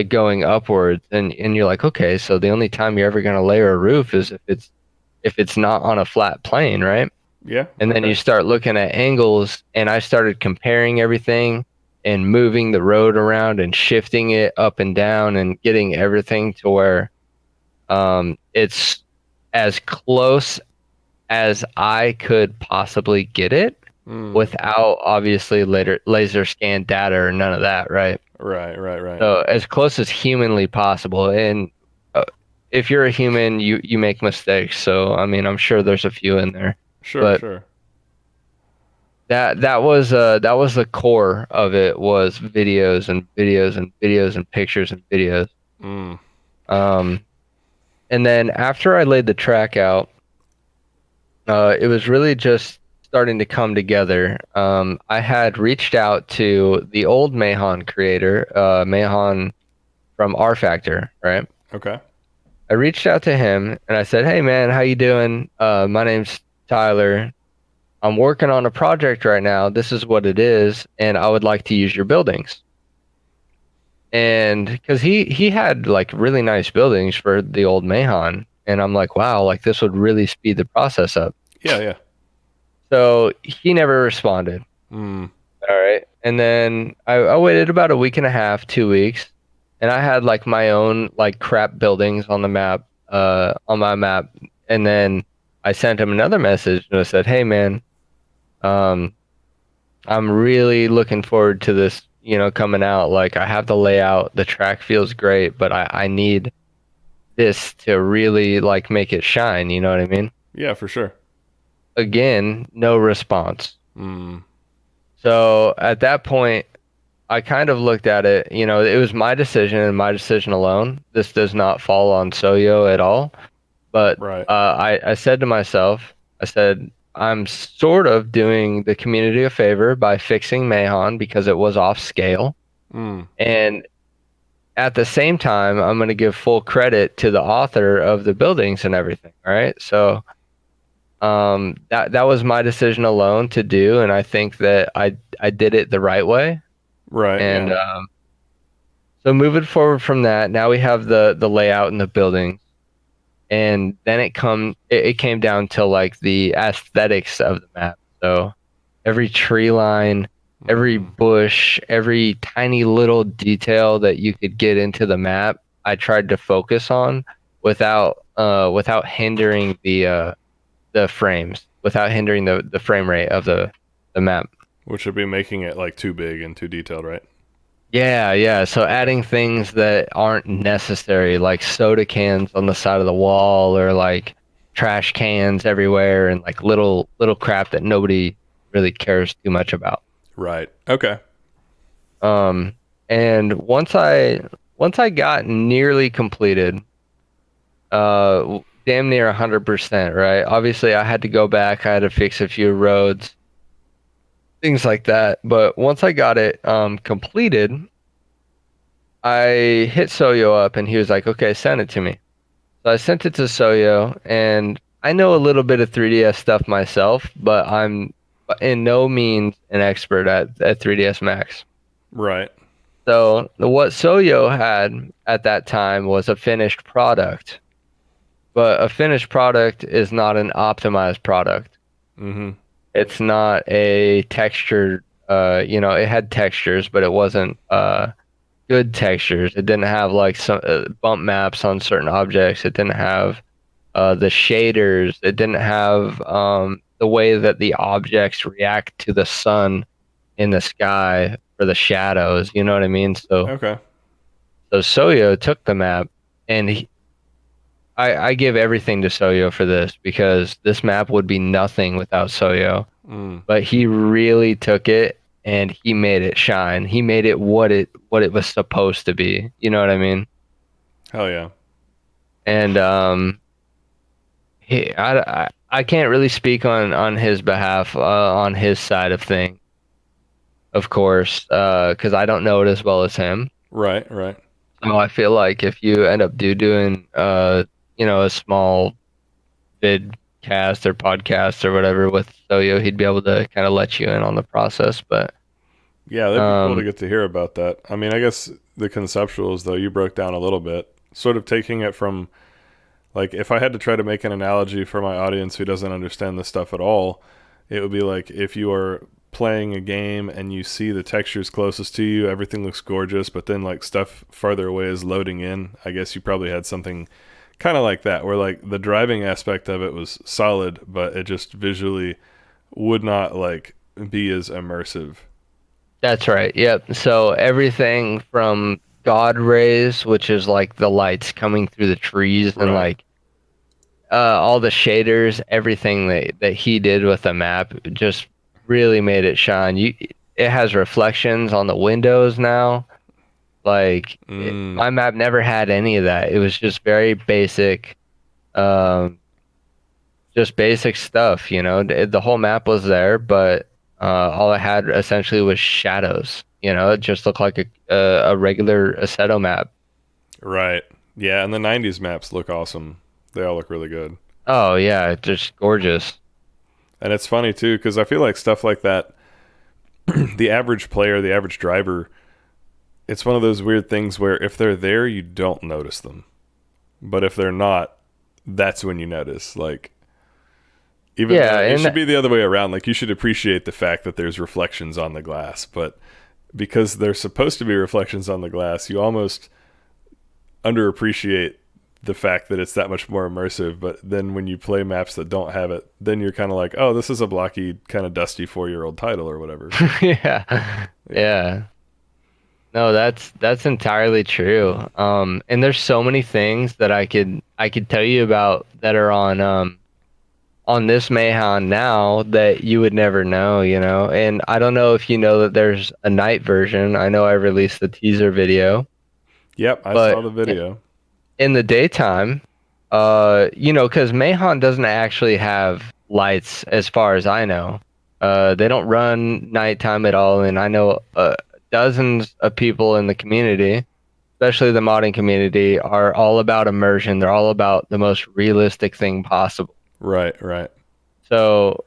going upwards, and you're like, okay, so the only time you're ever going to layer a roof is if it's not on a flat plane, right? Yeah. And then you start looking at angles, and I started comparing everything and moving the road around and shifting it up and down and getting everything to where it's as close as I could possibly get it without obviously laser scan data or none of that, right? Right. So as close as humanly possible. And if you're a human, you make mistakes. So I mean, I'm sure there's a few in there. But Sure. that was the core of it, was videos and videos and videos and pictures and videos. Mm. And then after I laid the track out, it was really just starting to come together. I had reached out to the old Mahon creator, Mahon from R Factor, right? Okay. I reached out to him and I said, "Hey man, how you doing? My name's Tyler. I'm working on a project right now. This is what it is, and I would like to use your buildings." And because he had like really nice buildings for the old Mahon, and I'm like, wow, like this would really speed the process up. Yeah. So he never responded. Mm. All right. And then I waited about a week and a half, 2 weeks, and I had like my own like crap buildings on the map, on my map. And then I sent him another message and I said, "Hey man, um, I'm really looking forward to this, coming out. Like I have the layout, the track feels great, but I need this to really like make it shine, you know what I mean?" Yeah, for sure. Again, no response. Mm. So at that point, I kind of looked at it, it was my decision and my decision alone. This does not fall on Soyo at all. But Right. I said to myself, I said, I'm sort of doing the community a favor by fixing Mahon because it was off scale. Mm. And at the same time, I'm going to give full credit to the author of the buildings and everything. All right. So that was my decision alone to do. And I think that I did it the right way. Right. And yeah. so moving forward from that, now we have the layout in the building, and then it came down to like the aesthetics of the map. So every tree line, every bush, every tiny little detail that you could get into the map, I tried to focus on without hindering the frames, without hindering the frame rate of the map. Which would be making it like too big and too detailed, right? Yeah. So adding things that aren't necessary, like soda cans on the side of the wall, or like trash cans everywhere, and like little crap that nobody really cares too much about. Right. Okay. And once I got nearly completed, damn near 100%, right? Obviously, I had to go back. I had to fix a few roads, things like that. But once I got it completed, I hit Soyo up and he was like, "Okay, send it to me." So I sent it to Soyo, and I know a little bit of 3DS stuff myself, but I'm in no means an expert at 3DS Max. Right. So what Soyo had at that time was a finished product, but a finished product is not an optimized product. Mm-hmm. It's not a textured, it had textures, but it wasn't good textures. It didn't have like some bump maps on certain objects. It didn't have the shaders. It didn't have the way that the objects react to the sun in the sky for the shadows. You know what I mean? Okay. So Soyo took the map, and I give everything to Soyo for this, because this map would be nothing without Soyo. Mm. But he really took it and he made it shine. He made it what it was supposed to be. You know what I mean? Hell yeah. And I can't really speak on his behalf, on his side of things. of course, because I don't know it as well as him. Right, right. So I feel like if you end up doing a small vid cast or podcast or whatever with Soyo, he'd be able to kind of let you in on the process. But Yeah, that'd be cool to um, get to hear about that. I mean, I guess the conceptuals, though, you broke down a little bit, sort of taking it from, like, if I had to try to make an analogy for my audience who doesn't understand this stuff at all, it would be like if you are playing a game and you see the textures closest to you, everything looks gorgeous, but then, like, stuff farther away is loading in. I guess you probably had something kind of like that, where, like, the driving aspect of it was solid, but it just visually would not, like, be as immersive. that's right. Yep. So everything from God rays, which is like the lights coming through the trees, and Right. like all the shaders, everything that he did with the map just really made it shine. It has reflections on the windows now. Like Mm, my map never had any of that. It was just very basic, um, just basic stuff. The whole map was there, but all it had essentially was shadows. It just looked like a regular Assetto map. right. Yeah, and the 90s maps look awesome. They all look really good. Oh yeah, just gorgeous. And it's funny too, because I feel like stuff like that, the average player, the average driver, it's one of those weird things where if they're there, you don't notice them. But if they're not, that's when you notice. Like, even Yeah, though it should and be the other way around, like, you should appreciate the fact that there's reflections on the glass. But because there's supposed to be reflections on the glass, you almost underappreciate the fact that it's that much more immersive. But then when you play maps that don't have it, then you're kind of like, oh, this is a blocky, kind of dusty 4-year-old title or whatever. yeah, Yeah. yeah. No, that's entirely true. And there's so many things that I could tell you about that are on this Meihan now that you would never know. And I don't know if you know that there's a night version. I know I released the teaser video, Yep, I but saw the video. in the daytime, because Mahon doesn't actually have lights as far as I know. They don't run nighttime at all, and I know dozens of people in the community, especially the modding community, are all about immersion. They're all about the most realistic thing possible. Right, right. So,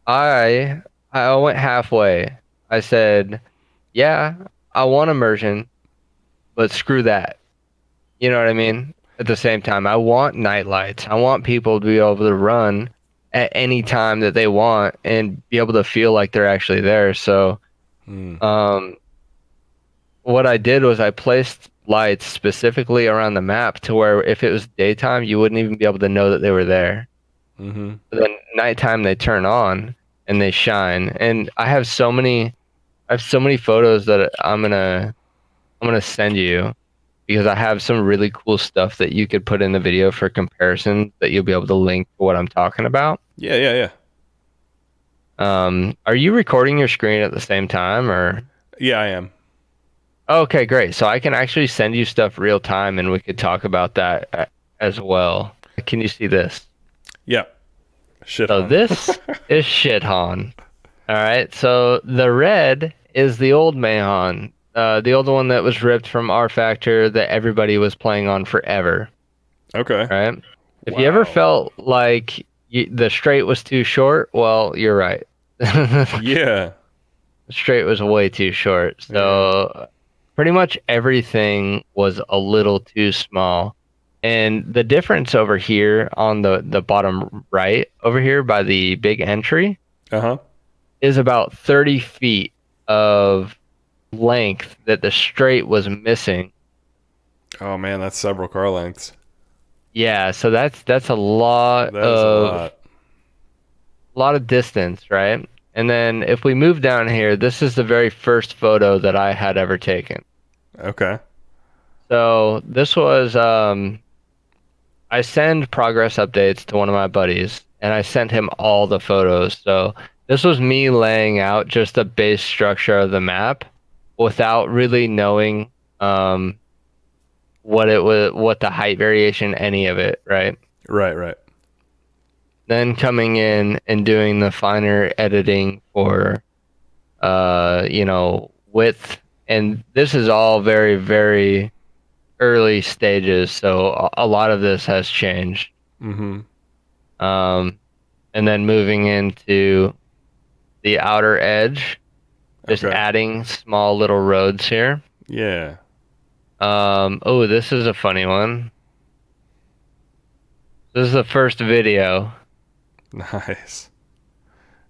I I went halfway. I said, "Yeah, I want immersion, but screw that." You know what I mean? At the same time, I want night lights. I want people to be able to run at any time that they want and be able to feel like they're actually there. So, Mm. um, what I did was I placed lights specifically around the map to where if it was daytime, you wouldn't even be able to know that they were there. Mm-hmm. But then nighttime they turn on and they shine. And I have so many photos that I'm gonna send you because I have some really cool stuff that you could put in the video for comparison that you'll be able to link to what I'm talking about. Yeah, yeah, yeah. Are you recording your screen at the same time or? Yeah, I am. Okay, great. So I can actually send you stuff real time and we could talk about that as well. Can you see this? Yeah. Shit So on. this is Shithan. All right. So the red is the old Mahon, the old one that was ripped from R Factor that everybody was playing on forever. Okay. Right. If you ever Wow. felt like the straight was too short, well, you're right. The Yeah. straight was way too short. Yeah. So pretty much everything was a little too small. And the difference over here on the bottom right over here by the big entry Uh-huh. is about 30 feet of length that the straight was missing. Oh man, that's several car lengths. Yeah, so that's a lot That is a of lot. distance, right? And then if we move down here, this is the very first photo that I had ever taken. Okay. So this was I send progress updates to one of my buddies and I sent him all the photos. So this was me laying out just the base structure of the map without really knowing what it was, what the height variation, any of it, right? Right, right. Then coming in and doing the finer editing for width, and this is all very, very early stages, so a lot of this has changed. Mm-hmm. And then moving into the outer edge, just Okay. adding small little roads here. Yeah. Oh, this is a funny one. This is the first video. Nice.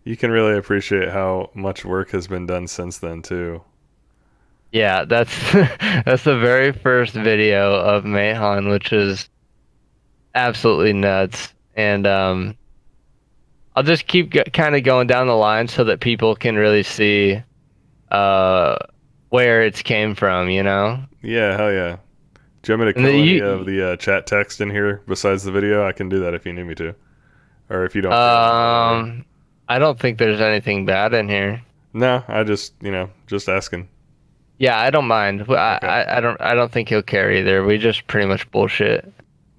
You can really appreciate how much work has been done since then too. Yeah, that's that's the very first video of Meihan, which is absolutely nuts. And I'll just keep kind of going down the line so that people can really see uh where it's came from, you know? Yeah, hell yeah. Do you want me to And kill any of the chat text in here besides the video? I can do that if you need me to. Or if you don't feel like it. I don't think there's anything bad in here. No, I just, just asking. Yeah, I don't mind. Okay. I don't think he'll care either. We just pretty much bullshit.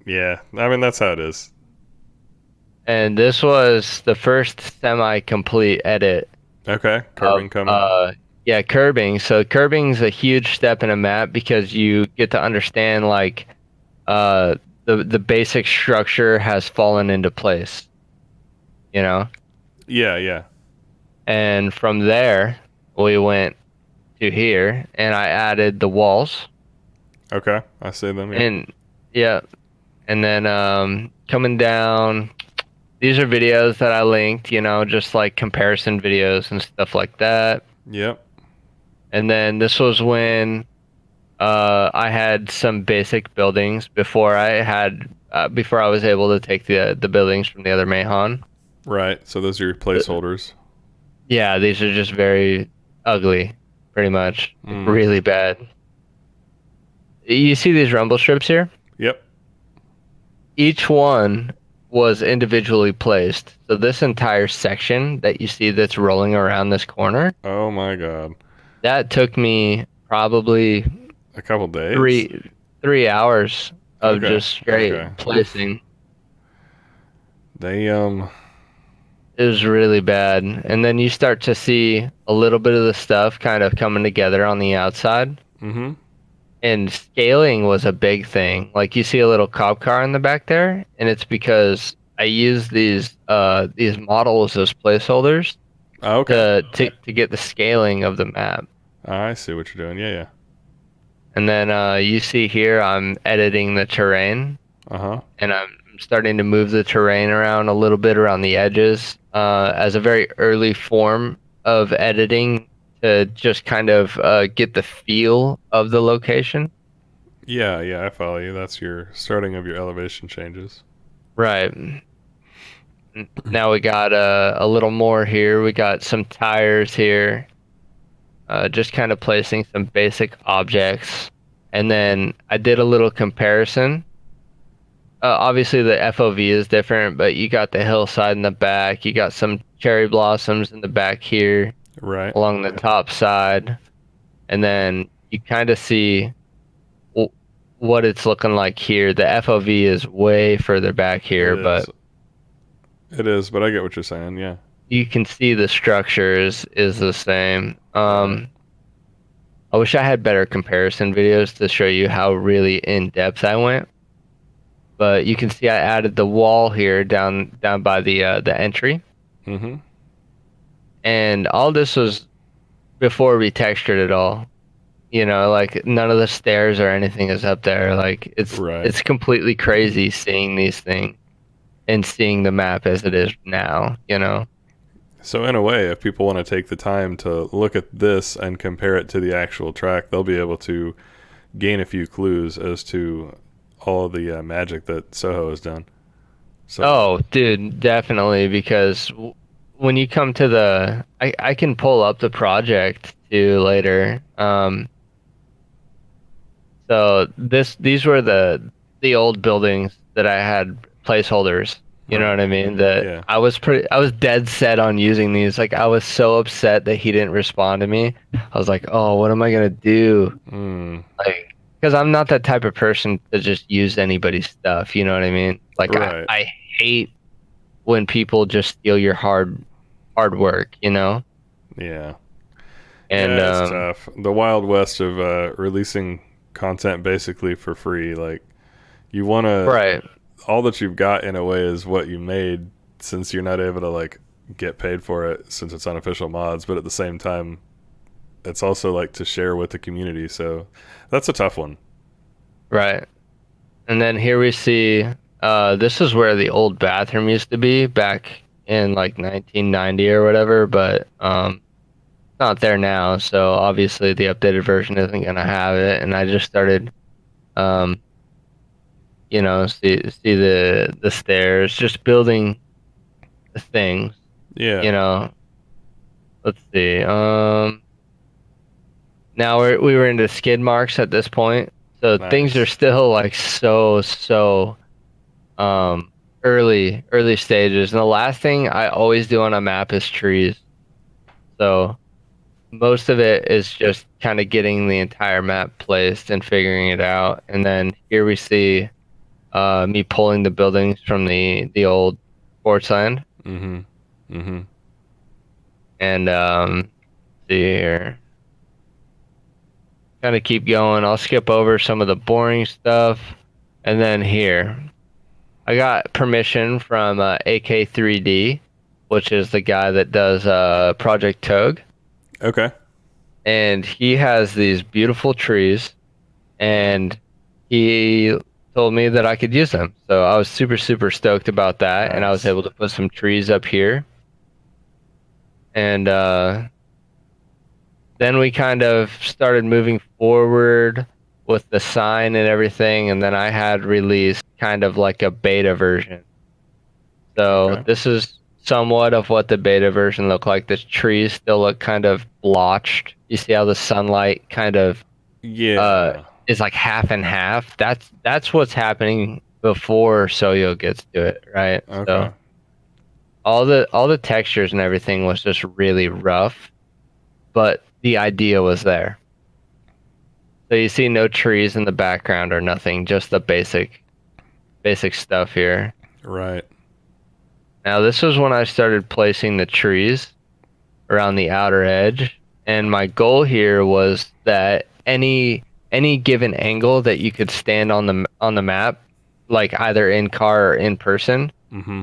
Yeah, I mean, that's how it is. And this was the first semi-complete edit Okay, of curbing coming. yeah, curbing. So curbing's a huge step in a map because you get to understand like the basic structure has fallen into place, you know? Yeah, yeah. And from there we went to here and I added the walls Okay, I see them, yeah. and yeah, and then coming down, these are videos that I linked, just like comparison videos and stuff like that. Yep. And then this was when I had some basic buildings before before I was able to take the buildings from the other Mahon. Right, so those are your placeholders. Yeah, these are just very ugly, pretty much. Mm. Really bad. You see these rumble strips here? Yep. Each one was individually placed. So this entire section that you see that's rolling around this corner, Oh my god. that took me probably A couple days? 3 hours of Okay, just straight okay. placing. They, It was really bad. And then you start to see a little bit of the stuff kind of coming together on the outside. mm-hmm. And scaling was a big thing. Like you see a little cop car in the back there, and it's because I use these models as placeholders Oh, okay. to get the scaling of the map. I see what you're doing. Yeah, yeah. And then you see here I'm editing the terrain, Uh-huh. and I'm starting to move the terrain around a little bit around the edges as a very early form of editing to just kind of get the feel of the location. Yeah, yeah, I follow you. That's your starting of your elevation changes. Right. Now we got a little more here. We got some tires here. Just kind of placing some basic objects. And then I did a little comparison. Obviously the FOV is different, but you got the hillside in the back. You got some cherry blossoms in the back here Right. along the top side. And then you kind of see what it's looking like here. The FOV is way further back here, It is, but I get what you're saying. Yeah. you can see the structure is the same. I wish I had better comparison videos to show you how really in depth I went. But you can see I added the wall here down by the entry, Mm-hmm. and all this was before we textured it all. Like none of the stairs or anything is up there. Like Right. it's completely crazy seeing these things and seeing the map as it is now. So in a way, if people want to take the time to look at this and compare it to the actual track, they'll be able to gain a few clues as to all of the magic that Soho has done. So, Oh, dude, definitely, because when you come to I can pull up the project too later. So these were the old buildings that I had placeholders. You know Right. what I mean? That Yeah. I was dead set on using these. Like I was so upset that he didn't respond to me. I was like, oh, what am I gonna do? Like, because I'm not that type of person to just use anybody's stuff. You know what I mean? Like Right. I hate when people just steal your hard work. Yeah. And Yeah, it's tough. The wild west of releasing content basically for free. Like, you want to, right. all that you've got in a way is what you made, since you're not able to like get paid for it since it's unofficial mods. But at the same time, it's also like to share with the community. So that's a tough one. Right. And then here we see this is where the old bathroom used to be back in like 1990 or whatever, but not there now. So obviously the updated version isn't gonna have it. And I just started um see the stairs, just building the things, Yeah. you know. Let's see. Now we were into skid marks at this point. So things Nice. are still like so early stages. And the last thing I always do on a map is trees. So most of it is just kind of getting the entire map placed and figuring it out. And then here we see me pulling the buildings from the old sports land. Mm-hmm. Mm-hmm. And see here. Kind of keep going. I'll skip over some of the boring stuff. And then here, I got permission from AK3D, which is the guy that does Project Togue. Okay. And he has these beautiful trees, and he told me that I could use them. So I was super stoked about that, and I was Nice. able to put some trees up here. And then we kind of started moving forward with the sign and everything, and then I had released kind of like a beta version. So Okay. this is somewhat of what the beta version looked like. The trees still look kind of blotched. You see how the sunlight kind of Yeah. is like half and half. That's what's happening before Soyo gets to it, right? Okay. So all the textures and everything was just really rough, but the idea was there. So you see no trees in the background or nothing, just the basic stuff here. Right. Now this was when I started placing the trees around the outer edge, and my goal here was that any given angle that you could stand on the map, like either in car or in person, Mm-hmm.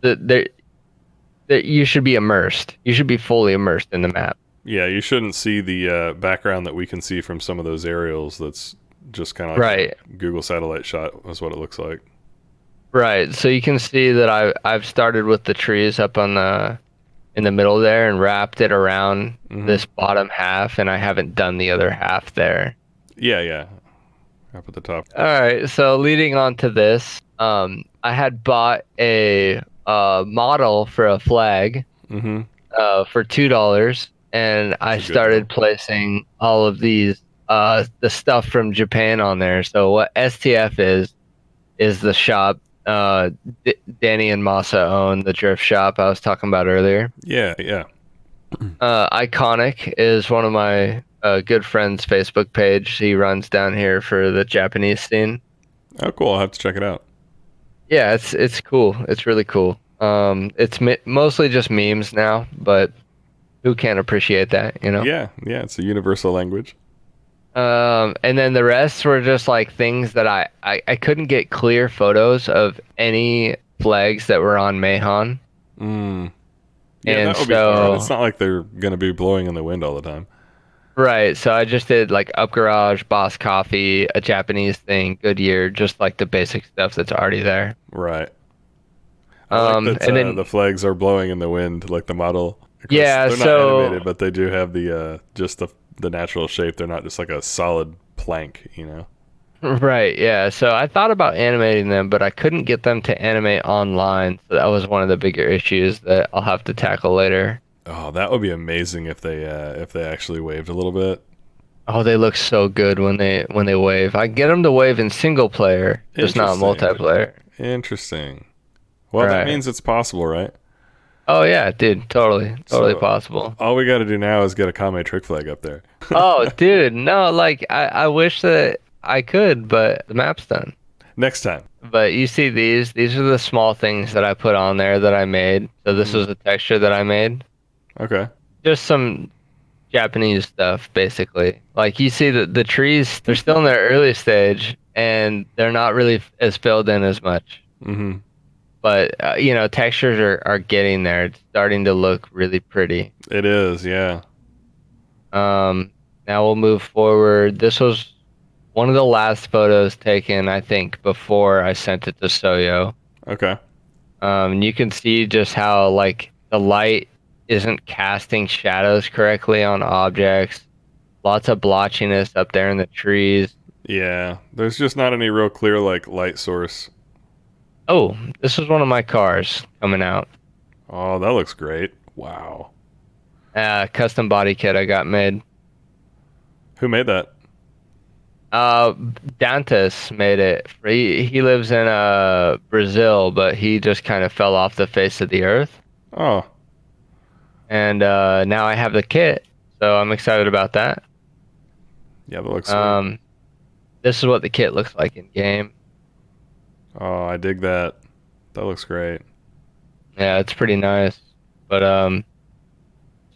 that you should be immersed. You should be fully immersed in the map. Yeah, you shouldn't see the background that we can see from some of those aerials. That's just kind of like Right. a Google satellite shot is what it looks like. Right. So you can see that I've started with the trees up on in the middle there and wrapped it around Mhm. this bottom half, and I haven't done the other half there. Yeah. Up at the top. All right. So leading on to this, I had bought a model for a flag Mm-hmm. for $2, and I That's a good started deal. placing all of these the stuff from Japan on there. So what STF is the shop Danny and Masa own, the drift shop I was talking about earlier. Yeah. Iconic is one of my good friends' Facebook page. He runs down here for the Japanese scene. Oh, cool. I'll have to check it out. Yeah, it's cool. It's really cool. It's mostly just memes now, but who can't appreciate that, you know? Yeah. It's a universal language. And then the rest were just like things that I couldn't get clear photos of any flags that were on Meihan. Mm. Yeah, And that would be so, hard. It's not like they're going to be blowing in the wind all the time. right, so I just did like Up Garage, Boss Coffee, a Japanese thing, Goodyear, just like the basic stuff that's already there. Right. I like that And then the flags are blowing in the wind, like the model. Of course, Yeah, they're not so animated, but they do have the just the natural shape. They're not just like a solid plank, you know. right, yeah. So I thought about animating them, but I couldn't get them to animate online. So that was one of the bigger issues that I'll have to tackle later. Oh, that would be amazing if they actually waved a little bit. Oh, they look so good when they wave. I get them to wave in single player, just not Interesting. multiplayer. Interesting. Well, that Right. means it's possible, right? Oh yeah, dude, totally So- possible. All we got to do now is get a Kame trick flag up there. Oh, dude, no, like I wish that I could, but the map's done. Next time. But you see these are the small things that I put on there that I made. So this was a texture that I made. Okay. Just some Japanese stuff, basically. Like you see the trees, they're still in their early stage, and they're not really as filled in as much. Mm-hmm. But you know, textures are getting there. It's starting to look really pretty. It is, yeah. Now we'll move forward. This was one of the last photos taken, I think, before I sent it to Soyo. Okay. And you can see just how like the light isn't casting shadows correctly on objects. Lots of blotchiness up there in the trees. Yeah. There's just not any real clear like light source. Oh, this is one of my cars coming out. Oh, that looks great. Wow. Custom body kit I got made. Who made that? Dantas made it. He lives in Brazil, but he just kind of fell off the face of the earth. Oh. And now I have the kit, so I'm excited about that. Yeah, that looks sweet. This is what the kit looks like in game. Oh, I dig that. That looks great. Yeah, it's pretty nice. But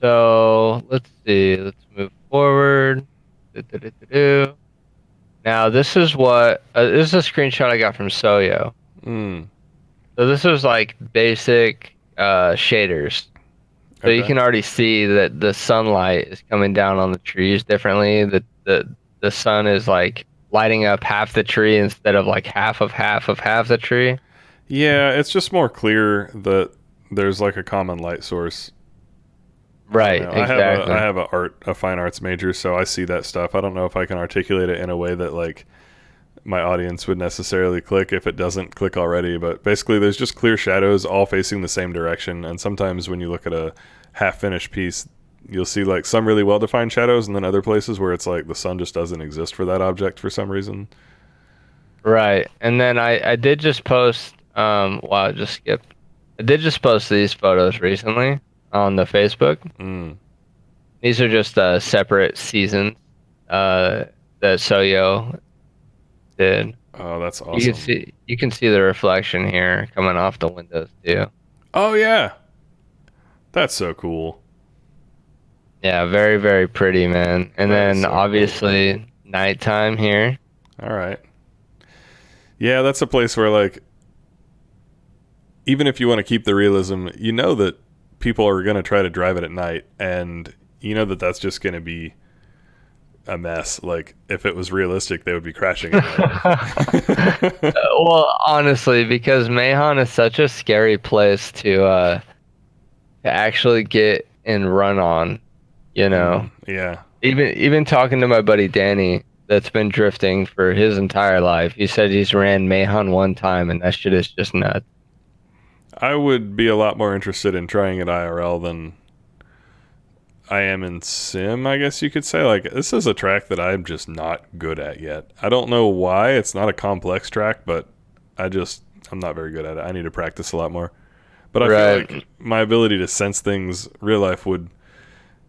so let's see. Let's move forward. Do-do-do-do-do. Now this is what this is a screenshot I got from Soyo. Mm. So this is like basic shaders. So you Okay. can already see that the sunlight is coming down on the trees differently. The sun is like lighting up half the tree instead of like half of the tree. Yeah, it's just more clear that there's like a common light source. Right, You know, exactly. I have a fine arts major, so I see that stuff. I don't know if I can articulate it in a way that like my audience would necessarily click if it doesn't click already, but basically there's just clear shadows all facing the same direction, and sometimes when you look at a half finished piece, you'll see like some really well defined shadows and then other places where it's like the sun just doesn't exist for that object for some reason. Right. And then I did just post wow, I just skipped. I did just post these photos recently on the Facebook. Mm. These are just separate seasons that Soyo did. Oh, that's You awesome. can see the reflection here coming off the windows too. Oh yeah. That's so cool. Yeah, very, very pretty, man. And That then is so obviously nighttime here. All right. Yeah, that's a place where like even if you want to keep the realism, you know that people are going to try to drive it at night, and you know that that's just going to be a mess. Like if it was realistic, they would be crashing at night. Well, honestly, because Meihan is such a scary place to actually get and run on, you know. Yeah. Even talking to my buddy Danny, that's been drifting for his entire life. He said he's ran Mahon one time, and that shit is just nuts. I would be a lot more interested in trying it IRL than I am in sim, I guess you could say. Like, this is a track that I'm just not good at yet. I don't know why. It's not a complex track, but I'm not very good at it. I need to practice a lot more. But I feel like my ability to sense things real life would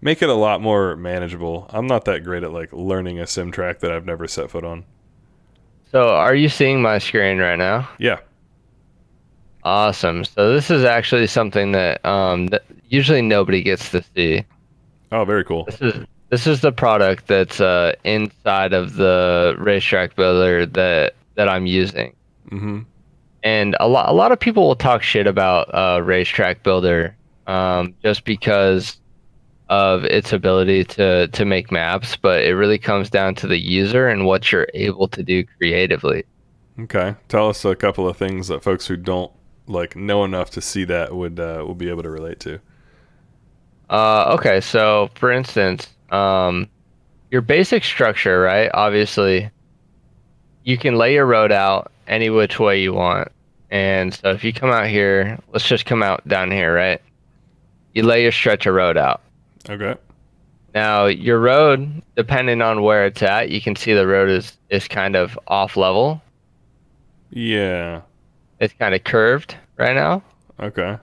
make it a lot more manageable. I'm not that great at like learning a sim track that I've never set foot on. So, are you seeing my screen right now? Yeah. Awesome. So this is actually something that usually nobody gets to see. Oh, very cool. This is the product that's inside of the racetrack builder that I'm using. Mm-hmm. And a lot of people will talk shit about racetrack builder just because of its ability to make maps, but it really comes down to the user and what you're able to do creatively. Okay. Tell us a couple of things that folks who don't like know enough to see that would will be able to relate to. Okay, so for instance, your basic structure, right? Obviously, you can lay your road out any which way you want. And so if you come out here, let's just come out down here, right? You lay your stretch of road out. Okay. Now, your road, depending on where it's at, you can see the road is kind of off level. Yeah. It's kind of curved right now. Okay.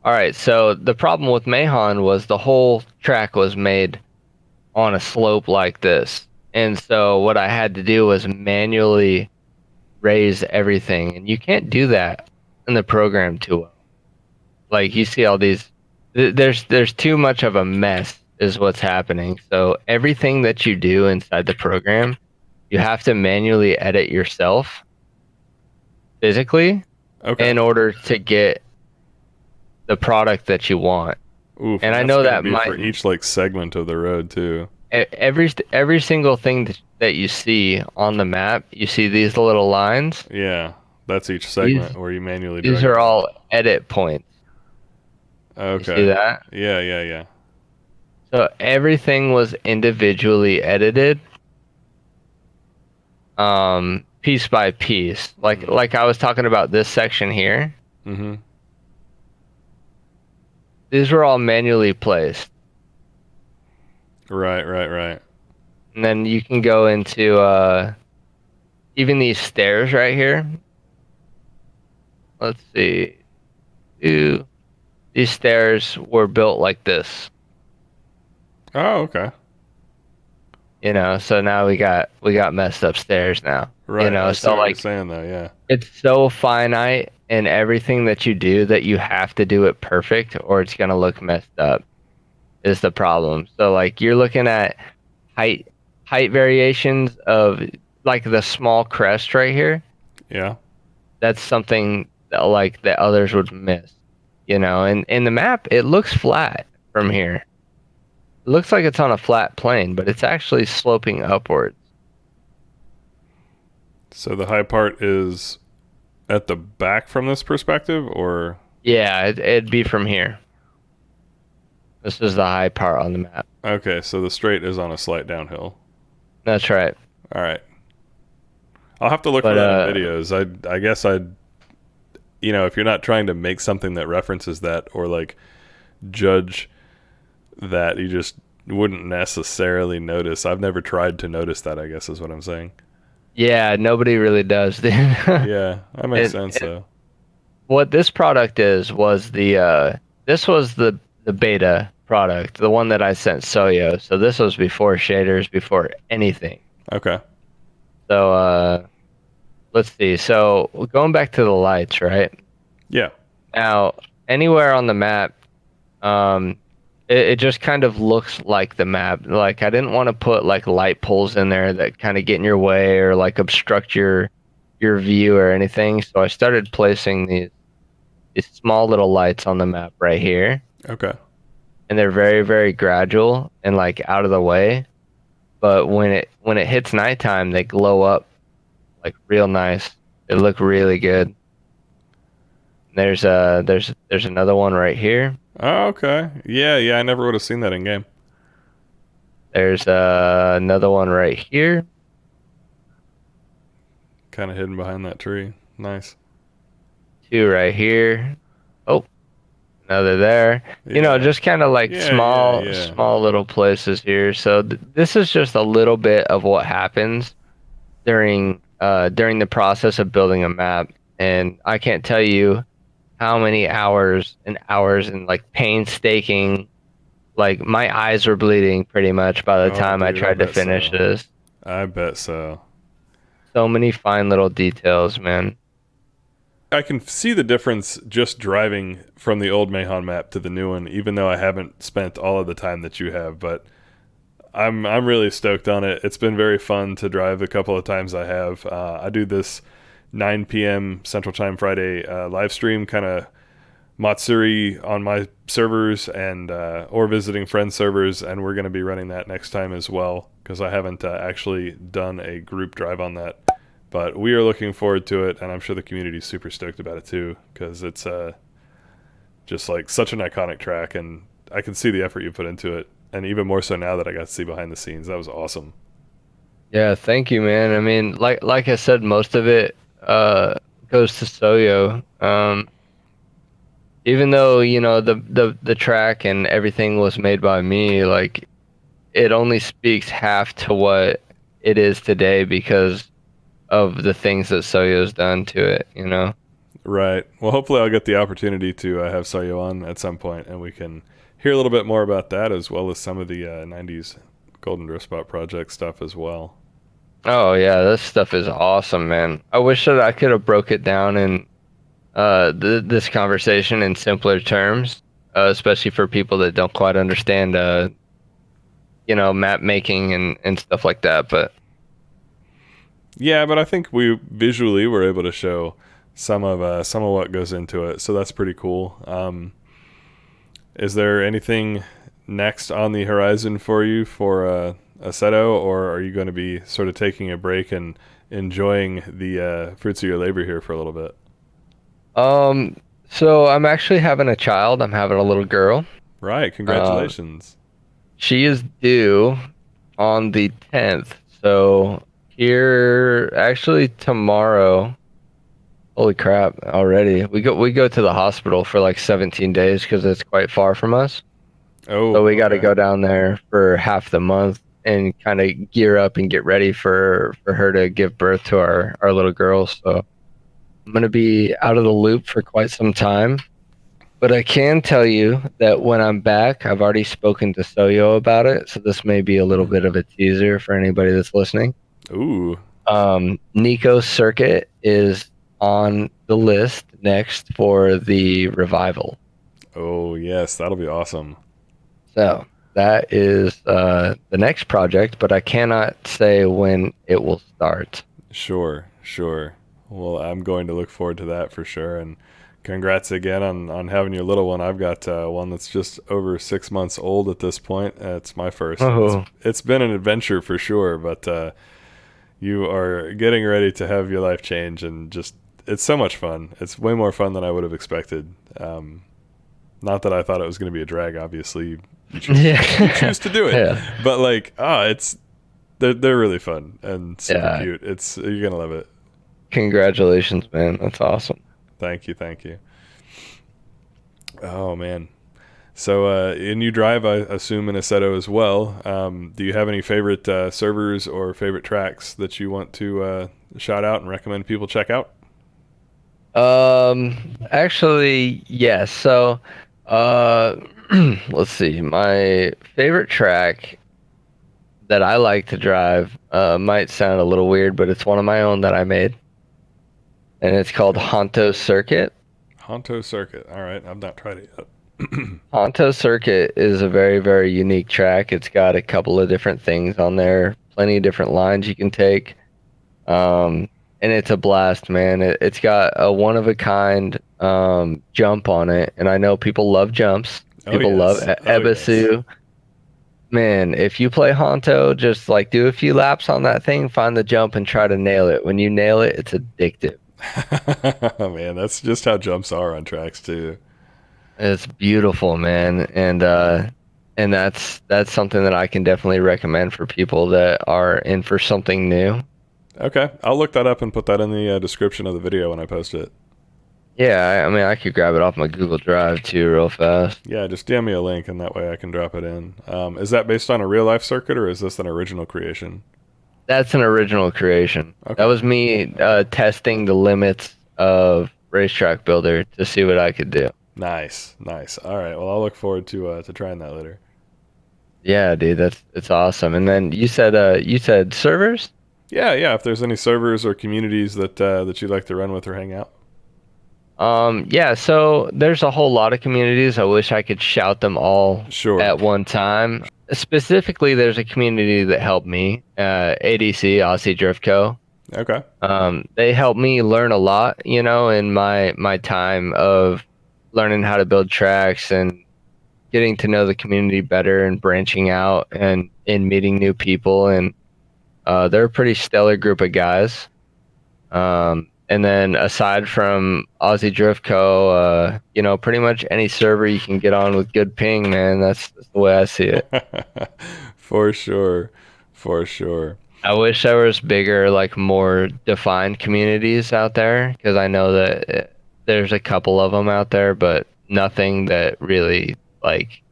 All right, so the problem with Mahon was the whole track was made on a slope like this. And so what I had to do was manually raise everything. And you can't do that in the program too well. Like you see all these, there's too much of a mess is what's happening. So everything that you do inside the program, you have to manually edit yourself physically Okay. in order to get the product that you want. Oof, And I that's know gonna that be for each like segment of the road too. every single thing that you see on the map, you see these little lines. Yeah, that's each These segment where you manually these drag it are down. all edit points. You see Okay. that? Yeah, yeah, yeah. So everything was individually edited, piece by piece. Like I was talking about this section here. Mm-hmm. These were all manually placed. Right, right, right. And then you can go into even these stairs right here. Let's see. Ooh, these stairs were built like this. Oh, okay. You know, so now we got messed up stairs now. Right. You know, I see so what you're like saying though, yeah. it's so finite in everything that you do that you have to do it perfect or it's gonna look messed up is the problem. So like you're looking at height variations of like the small crest right here. Yeah. That's something that, like that others would miss. You know, and in the map it looks flat from here. It looks like it's on a flat plane, but it's actually sloping upwards. So the high part is at the back from this perspective, or Yeah, it'd be from here. This is the high part on the map. okay, so the straight is on a slight downhill. That's right. All right. I'll have to look for But that in videos. I guess I'd you know, if you're not trying to make something that references that or like judge that, you just wouldn't necessarily notice. I've never tried to notice that, I guess is what I'm saying. yeah, nobody really does, dude. Yeah, that makes sense It, though. what this product was this was the beta product, the one that I sent Soyo. So this was before shaders, before anything. Okay. So let's see. So going back to the lights, right? Yeah. Now, anywhere on the map, it just kind of looks like the map. Like I didn't want to put like light poles in there that kind of get in your way or like obstruct your view or anything. So I started placing these small little lights on the map right here, Okay. and they're very, very gradual and like out of the way. But when it hits nighttime, they glow up like real nice. They look really good. There's another one right here. Oh, okay. Yeah, yeah, I never would have seen that in game. There's another one right here. Kind of hidden behind that tree. Nice. Two right here. Oh, another there. You know, Yeah. just kind of like Yeah, small, yeah, yeah. small little places here. So this is just a little bit of what happens during the process of building a map. And I can't tell you how many hours and like painstaking, like my eyes were bleeding pretty much by the Oh, time I dude, I tried to bet finish so. this. I bet so. So many fine little details, man. I can see the difference just driving from the old Mahon map to the new one, even though I haven't spent all of the time that you have. But I'm really stoked on it. It's been very fun to drive a couple of times I have. I do this 9 p.m. Central Time Friday live stream, kind of Matsuri on my servers and or visiting friend servers, and we're going to be running that next time as well because I haven't actually done a group drive on that. But we are looking forward to it, and I'm sure the community's super stoked about it too because it's just like such an iconic track, and I can see the effort you put into it, and even more so now that I got to see behind the scenes. That was awesome. Yeah, thank you, man. I mean, like I said, most of it goes to Soyo. Even though, you know, the track and everything was made by me, like it only speaks half to what it is today because of the things that Soyo's done to it, you know? Right. Well, hopefully I'll get the opportunity to have Soyo on at some point, and we can hear a little bit more about that as well as some of the 90s Golden Drift Spot project stuff as well. Oh yeah, this stuff is awesome, man. I wish that I could have broke it down in this conversation in simpler terms, especially for people that don't quite understand map making and stuff like that. But Yeah, but I think we visually were able to show some of what goes into it, so that's pretty cool. Is there anything next on the horizon for you for Assetto, or are you going to be sort of taking a break and enjoying the fruits of your labor here for a little bit? so I'm actually having a child. I'm having a little girl. Right, Uh, congratulations. she is due on the 10th. So here, actually tomorrow. Holy crap! Already, we go to the hospital for like 17 days because it's quite far from us. So Oh, we got to okay. go down there for half the month and kind of gear up and get ready for her to give birth to our little girl. So I'm gonna be out of the loop for quite some time. But I can tell you that when I'm back, I've already spoken to Soyo about it. So this may be a little bit of a teaser for anybody that's listening. Ooh, Nico's Circuit is on the list next for the revival. oh yes, that'll be awesome. So that is the next project, but I cannot say when it will start. Sure, sure. Well, I'm going to look forward to that for sure. And congrats again on having your little one. I've got one that's just over 6 months old at this point. It's my first. And Oh, it's been an adventure for sure, but you are getting ready to have your life change, and just it's so much fun. It's way more fun than I would have expected. Not that I thought it was going to be a drag. Obviously, you yeah, choose to do it, yeah, but like, they're really fun and super yeah. cute. You're gonna love it. Congratulations, man. That's awesome. Thank you, thank you. Oh man. So, and you drive, I assume, in Assetto as well. Do you have any favorite servers or favorite tracks that you want to shout out and recommend people check out? Actually, yes. So, uh, let's see. My favorite track that I like to drive might sound a little weird, but it's one of my own that I made, and it's called Okay. Honto Circuit. Honto Circuit. All right, I've not tried it yet. Honto Circuit is a very, very unique track. It's got a couple of different things on there, plenty of different lines you can take. Um, and it's a blast, man. It's got a one of a kind jump on it, and I know people love jumps. Oh People love yes. Oh yes. Ebisu. Man, if you play Honto, just like do a few laps on that thing, find the jump and try to nail it. When you nail it, it's addictive. Man, that's just how jumps are on tracks too. It's beautiful, man. And that's something that I can definitely recommend for people that are in for something new. Okay, I'll look that up and put that in the description of the video when I post it. Yeah, I mean, I could grab it off my Google Drive too, real fast. Yeah, just DM me a link, and that way I can drop it in. Is that based on a real life circuit, or is this an original creation? That's an original creation. That Okay. was me testing the limits of Racetrack Builder to see what I could do. Nice, nice. All right. Well, I'll look forward to trying that later. Yeah, dude, it's awesome. And then you said servers? Yeah, yeah. If there's any servers or communities that you'd like to run with or hang out. Yeah, so there's a whole lot of communities. I wish I could shout them all Sure. at one time. Specifically, there's a community that helped me, ADC, Aussie Drift Co. Okay. They helped me learn a lot, in my time of learning how to build tracks and getting to know the community better and branching out and meeting new people. And they're a pretty stellar group of guys. And then aside from Aussie Drift Co., pretty much any server you can get on with good ping, man. That's the way I see it. For sure. For sure. I wish there was bigger, like more defined communities out there because I know that there's a couple of them out there, but nothing that really like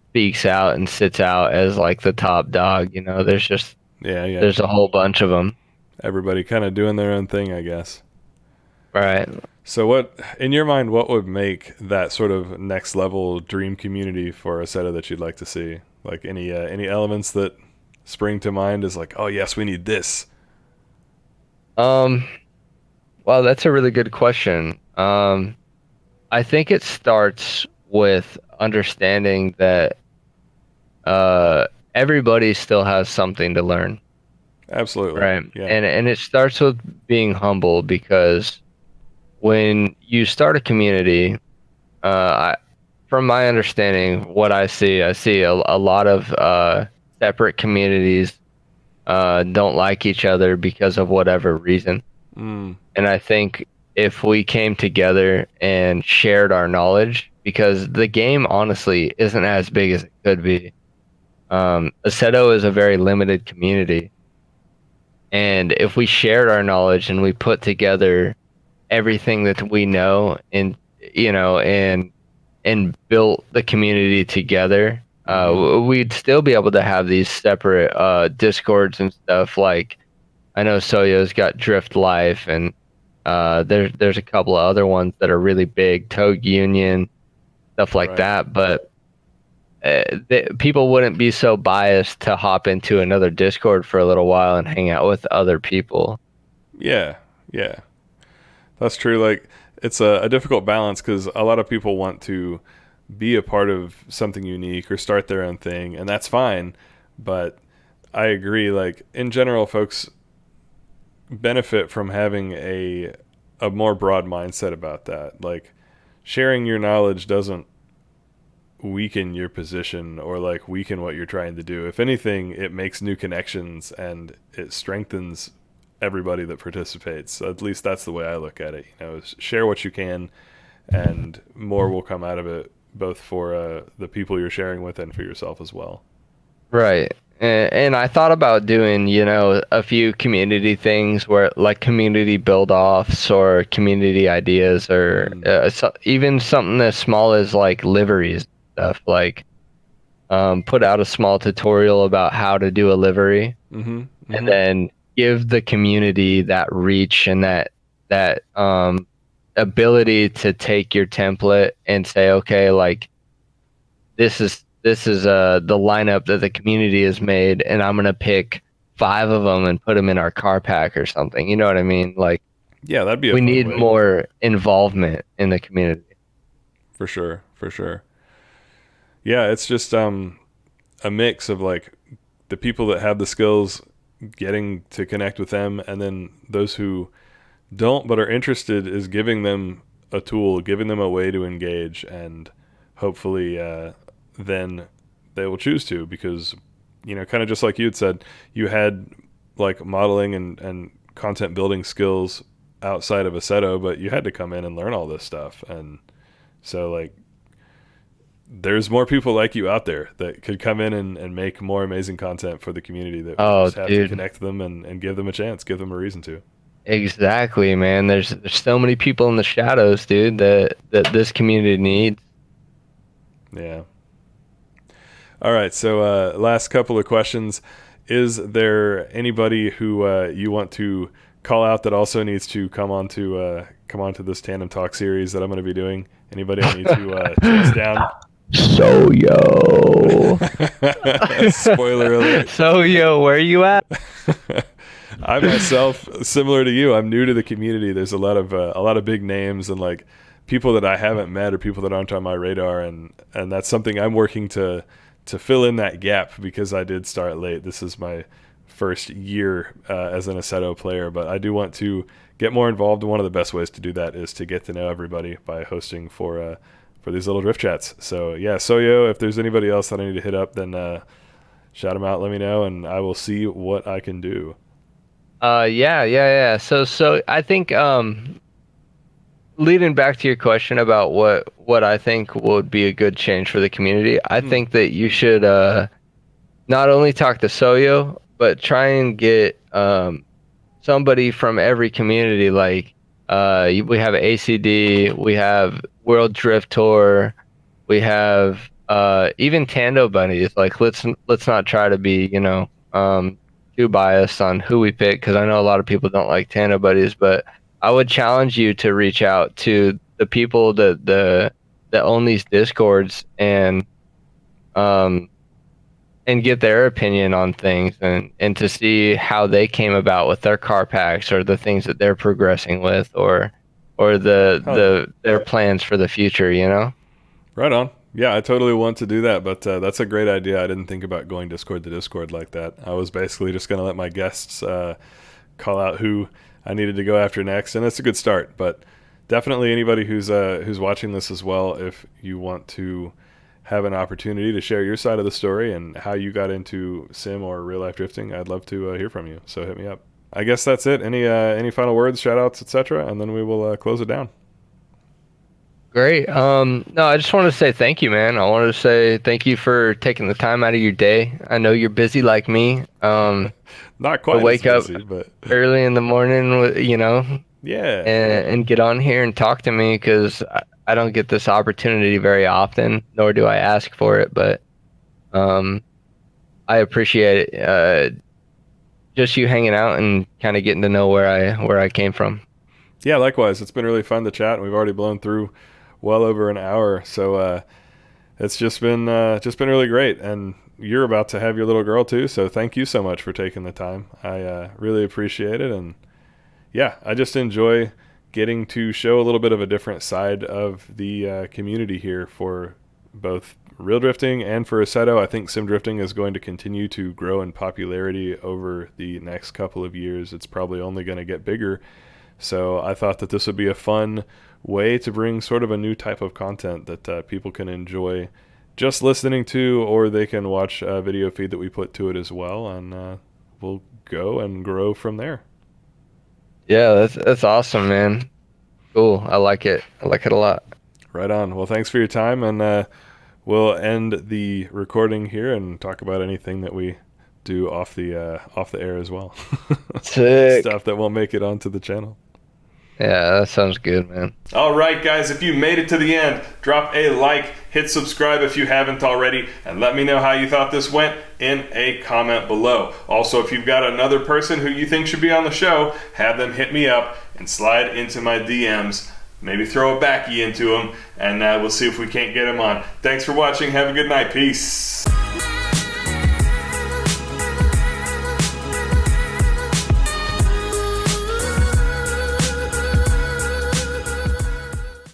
speaks out and sits out as like the top dog. Yeah, yeah. There's a whole bunch of them. Everybody kind of doing their own thing, I guess. Right. So, what, in your mind, what would make that sort of next level dream community for Assetto that you'd like to see? Like any elements that spring to mind is like, oh yes, we need this. Um, well, that's a really good question. I think it starts with understanding that uh, everybody still has something to learn, Absolutely. right? Yeah. And it starts with being humble, because when you start a community, from my understanding, what I see a lot of separate communities don't like each other because of whatever reason. Mm, And I think if we came together and shared our knowledge, because the game honestly isn't as big as it could be. Assetto is a very limited community, and if we shared our knowledge and we put together everything that we know, and built the community together, hmm we'd still be able to have these separate discords and stuff. Like, I know Soyo's got Drift Life, and there's a couple of other ones that are really big, Toad Union, stuff like Right. that. But people wouldn't be so biased to hop into another Discord for a little while and hang out with other people. Yeah. Yeah. That's true. Like, it's a difficult balance because a lot of people want to be a part of something unique or start their own thing, and that's fine. But I agree. Like, in general, folks benefit from having a more broad mindset about that. Like, sharing your knowledge doesn't weaken your position or like weaken what you're trying to do. If anything, it makes new connections and it strengthens everybody that participates. At least that's the way I look at it. Is share what you can, and more will come out of it, both for the people you're sharing with and for yourself as well. Right. And I thought about doing, a few community things, where like community build offs or community ideas, or Mm. even something as small as like liveries stuff. Like, put out a small tutorial about how to do a livery, Mm-hmm. and Mm-hmm. then give the community that reach and that ability to take your template and say, okay, like, this is the lineup that the community has made, and I'm gonna pick 5 of them and put them in our car pack or something. You know what I mean? Like, Yeah, that'd be a we fun need way. more involvement in the community. For sure. For sure. Yeah, it's just a mix of like the people that have the skills, getting to connect with them, and then those who don't but are interested is giving them a tool, giving them a way to engage, and hopefully then they will choose to, because kind of just like you had said, you had like modeling and content building skills outside of Assetto, but you had to come in and learn all this stuff. And so like there's more people like you out there that could come in and make more amazing content for the community, that we Oh, just have to dude. connect them and give them a chance, give them a reason to. Exactly, man. There's so many people in the shadows, dude, that this community needs. Yeah. All right. So last couple of questions. Is there anybody who you want to call out that also needs to come on to this Tandem Talk series that I'm going to be doing? Anybody I need to chase down? Soyo. Spoiler alert. Soyo, where you at? I myself, similar to you, I'm new to the community. There's a lot of big names and like people that I haven't met or people that aren't on my radar, and that's something I'm working to fill in that gap, because I did start late. This is my first year as an Assetto player, but I do want to get more involved. And one of the best ways to do that is to get to know everybody by hosting for these little drift chats. So yeah, Soyo, if there's anybody else that I need to hit up, then shout them out, let me know, and I will see what I can do. Yeah. So I think, leading back to your question about what I think would be a good change for the community, I think that you should not only talk to Soyo, but try and get somebody from every community. Like, we have ACD, we have World Drift Tour, we have even Tando Bunnies. Like, let's not try to be too biased on who we pick, because I know a lot of people don't like Tando Buddies, but I would challenge you to reach out to the people that own these discords, um and get their opinion on things, and to see how they came about with their car packs, or the things that they're progressing with, or Hell yeah. their plans for the future. Right on. Yeah, I totally want to do that, but that's a great idea. I didn't think about going Discord to Discord like that. I was basically just going to let my guests call out who I needed to go after next, and it's a good start. But definitely anybody who's watching this as well, if you want to have an opportunity to share your side of the story and how you got into sim or real life drifting, I'd love to hear from you. So hit me up. I guess that's it. Any final words, shout outs, etc., and then we will close it down. Great. No, I just want to say thank you, man. I wanted to say thank you for taking the time out of your day. I know you're busy like me. Not quite wake as busy, up but early in the morning, yeah. and get on here and talk to me because I don't get this opportunity very often, nor do I ask for it. But I appreciate it. Just you hanging out and kind of getting to know where I came from. Yeah, likewise. It's been really fun to chat, and we've already blown through well over an hour. So it's just been really great. And you're about to have your little girl too, so thank you so much for taking the time. I really appreciate it. And yeah, I just enjoy getting to show a little bit of a different side of the community here for both real drifting and for Assetto. I think sim drifting is going to continue to grow in popularity over the next couple of years. It's probably only going to get bigger. So I thought that this would be a fun way to bring sort of a new type of content that people can enjoy just listening to, or they can watch a video feed that we put to it as well, and we'll go and grow from there. Yeah, that's awesome, man. Cool. I like it. I like it a lot. Right on. Well, thanks for your time, and we'll end the recording here and talk about anything that we do off the air as well. Sick. Stuff that won't make it onto the channel. Yeah, that sounds good, man. All right, guys, if you made it to the end, drop a like, hit subscribe if you haven't already, and let me know how you thought this went in a comment below. Also, if you've got another person who you think should be on the show, have them hit me up and slide into my DMs. Maybe throw a backy into them, and we'll see if we can't get him on. Thanks for watching. Have a good night. Peace.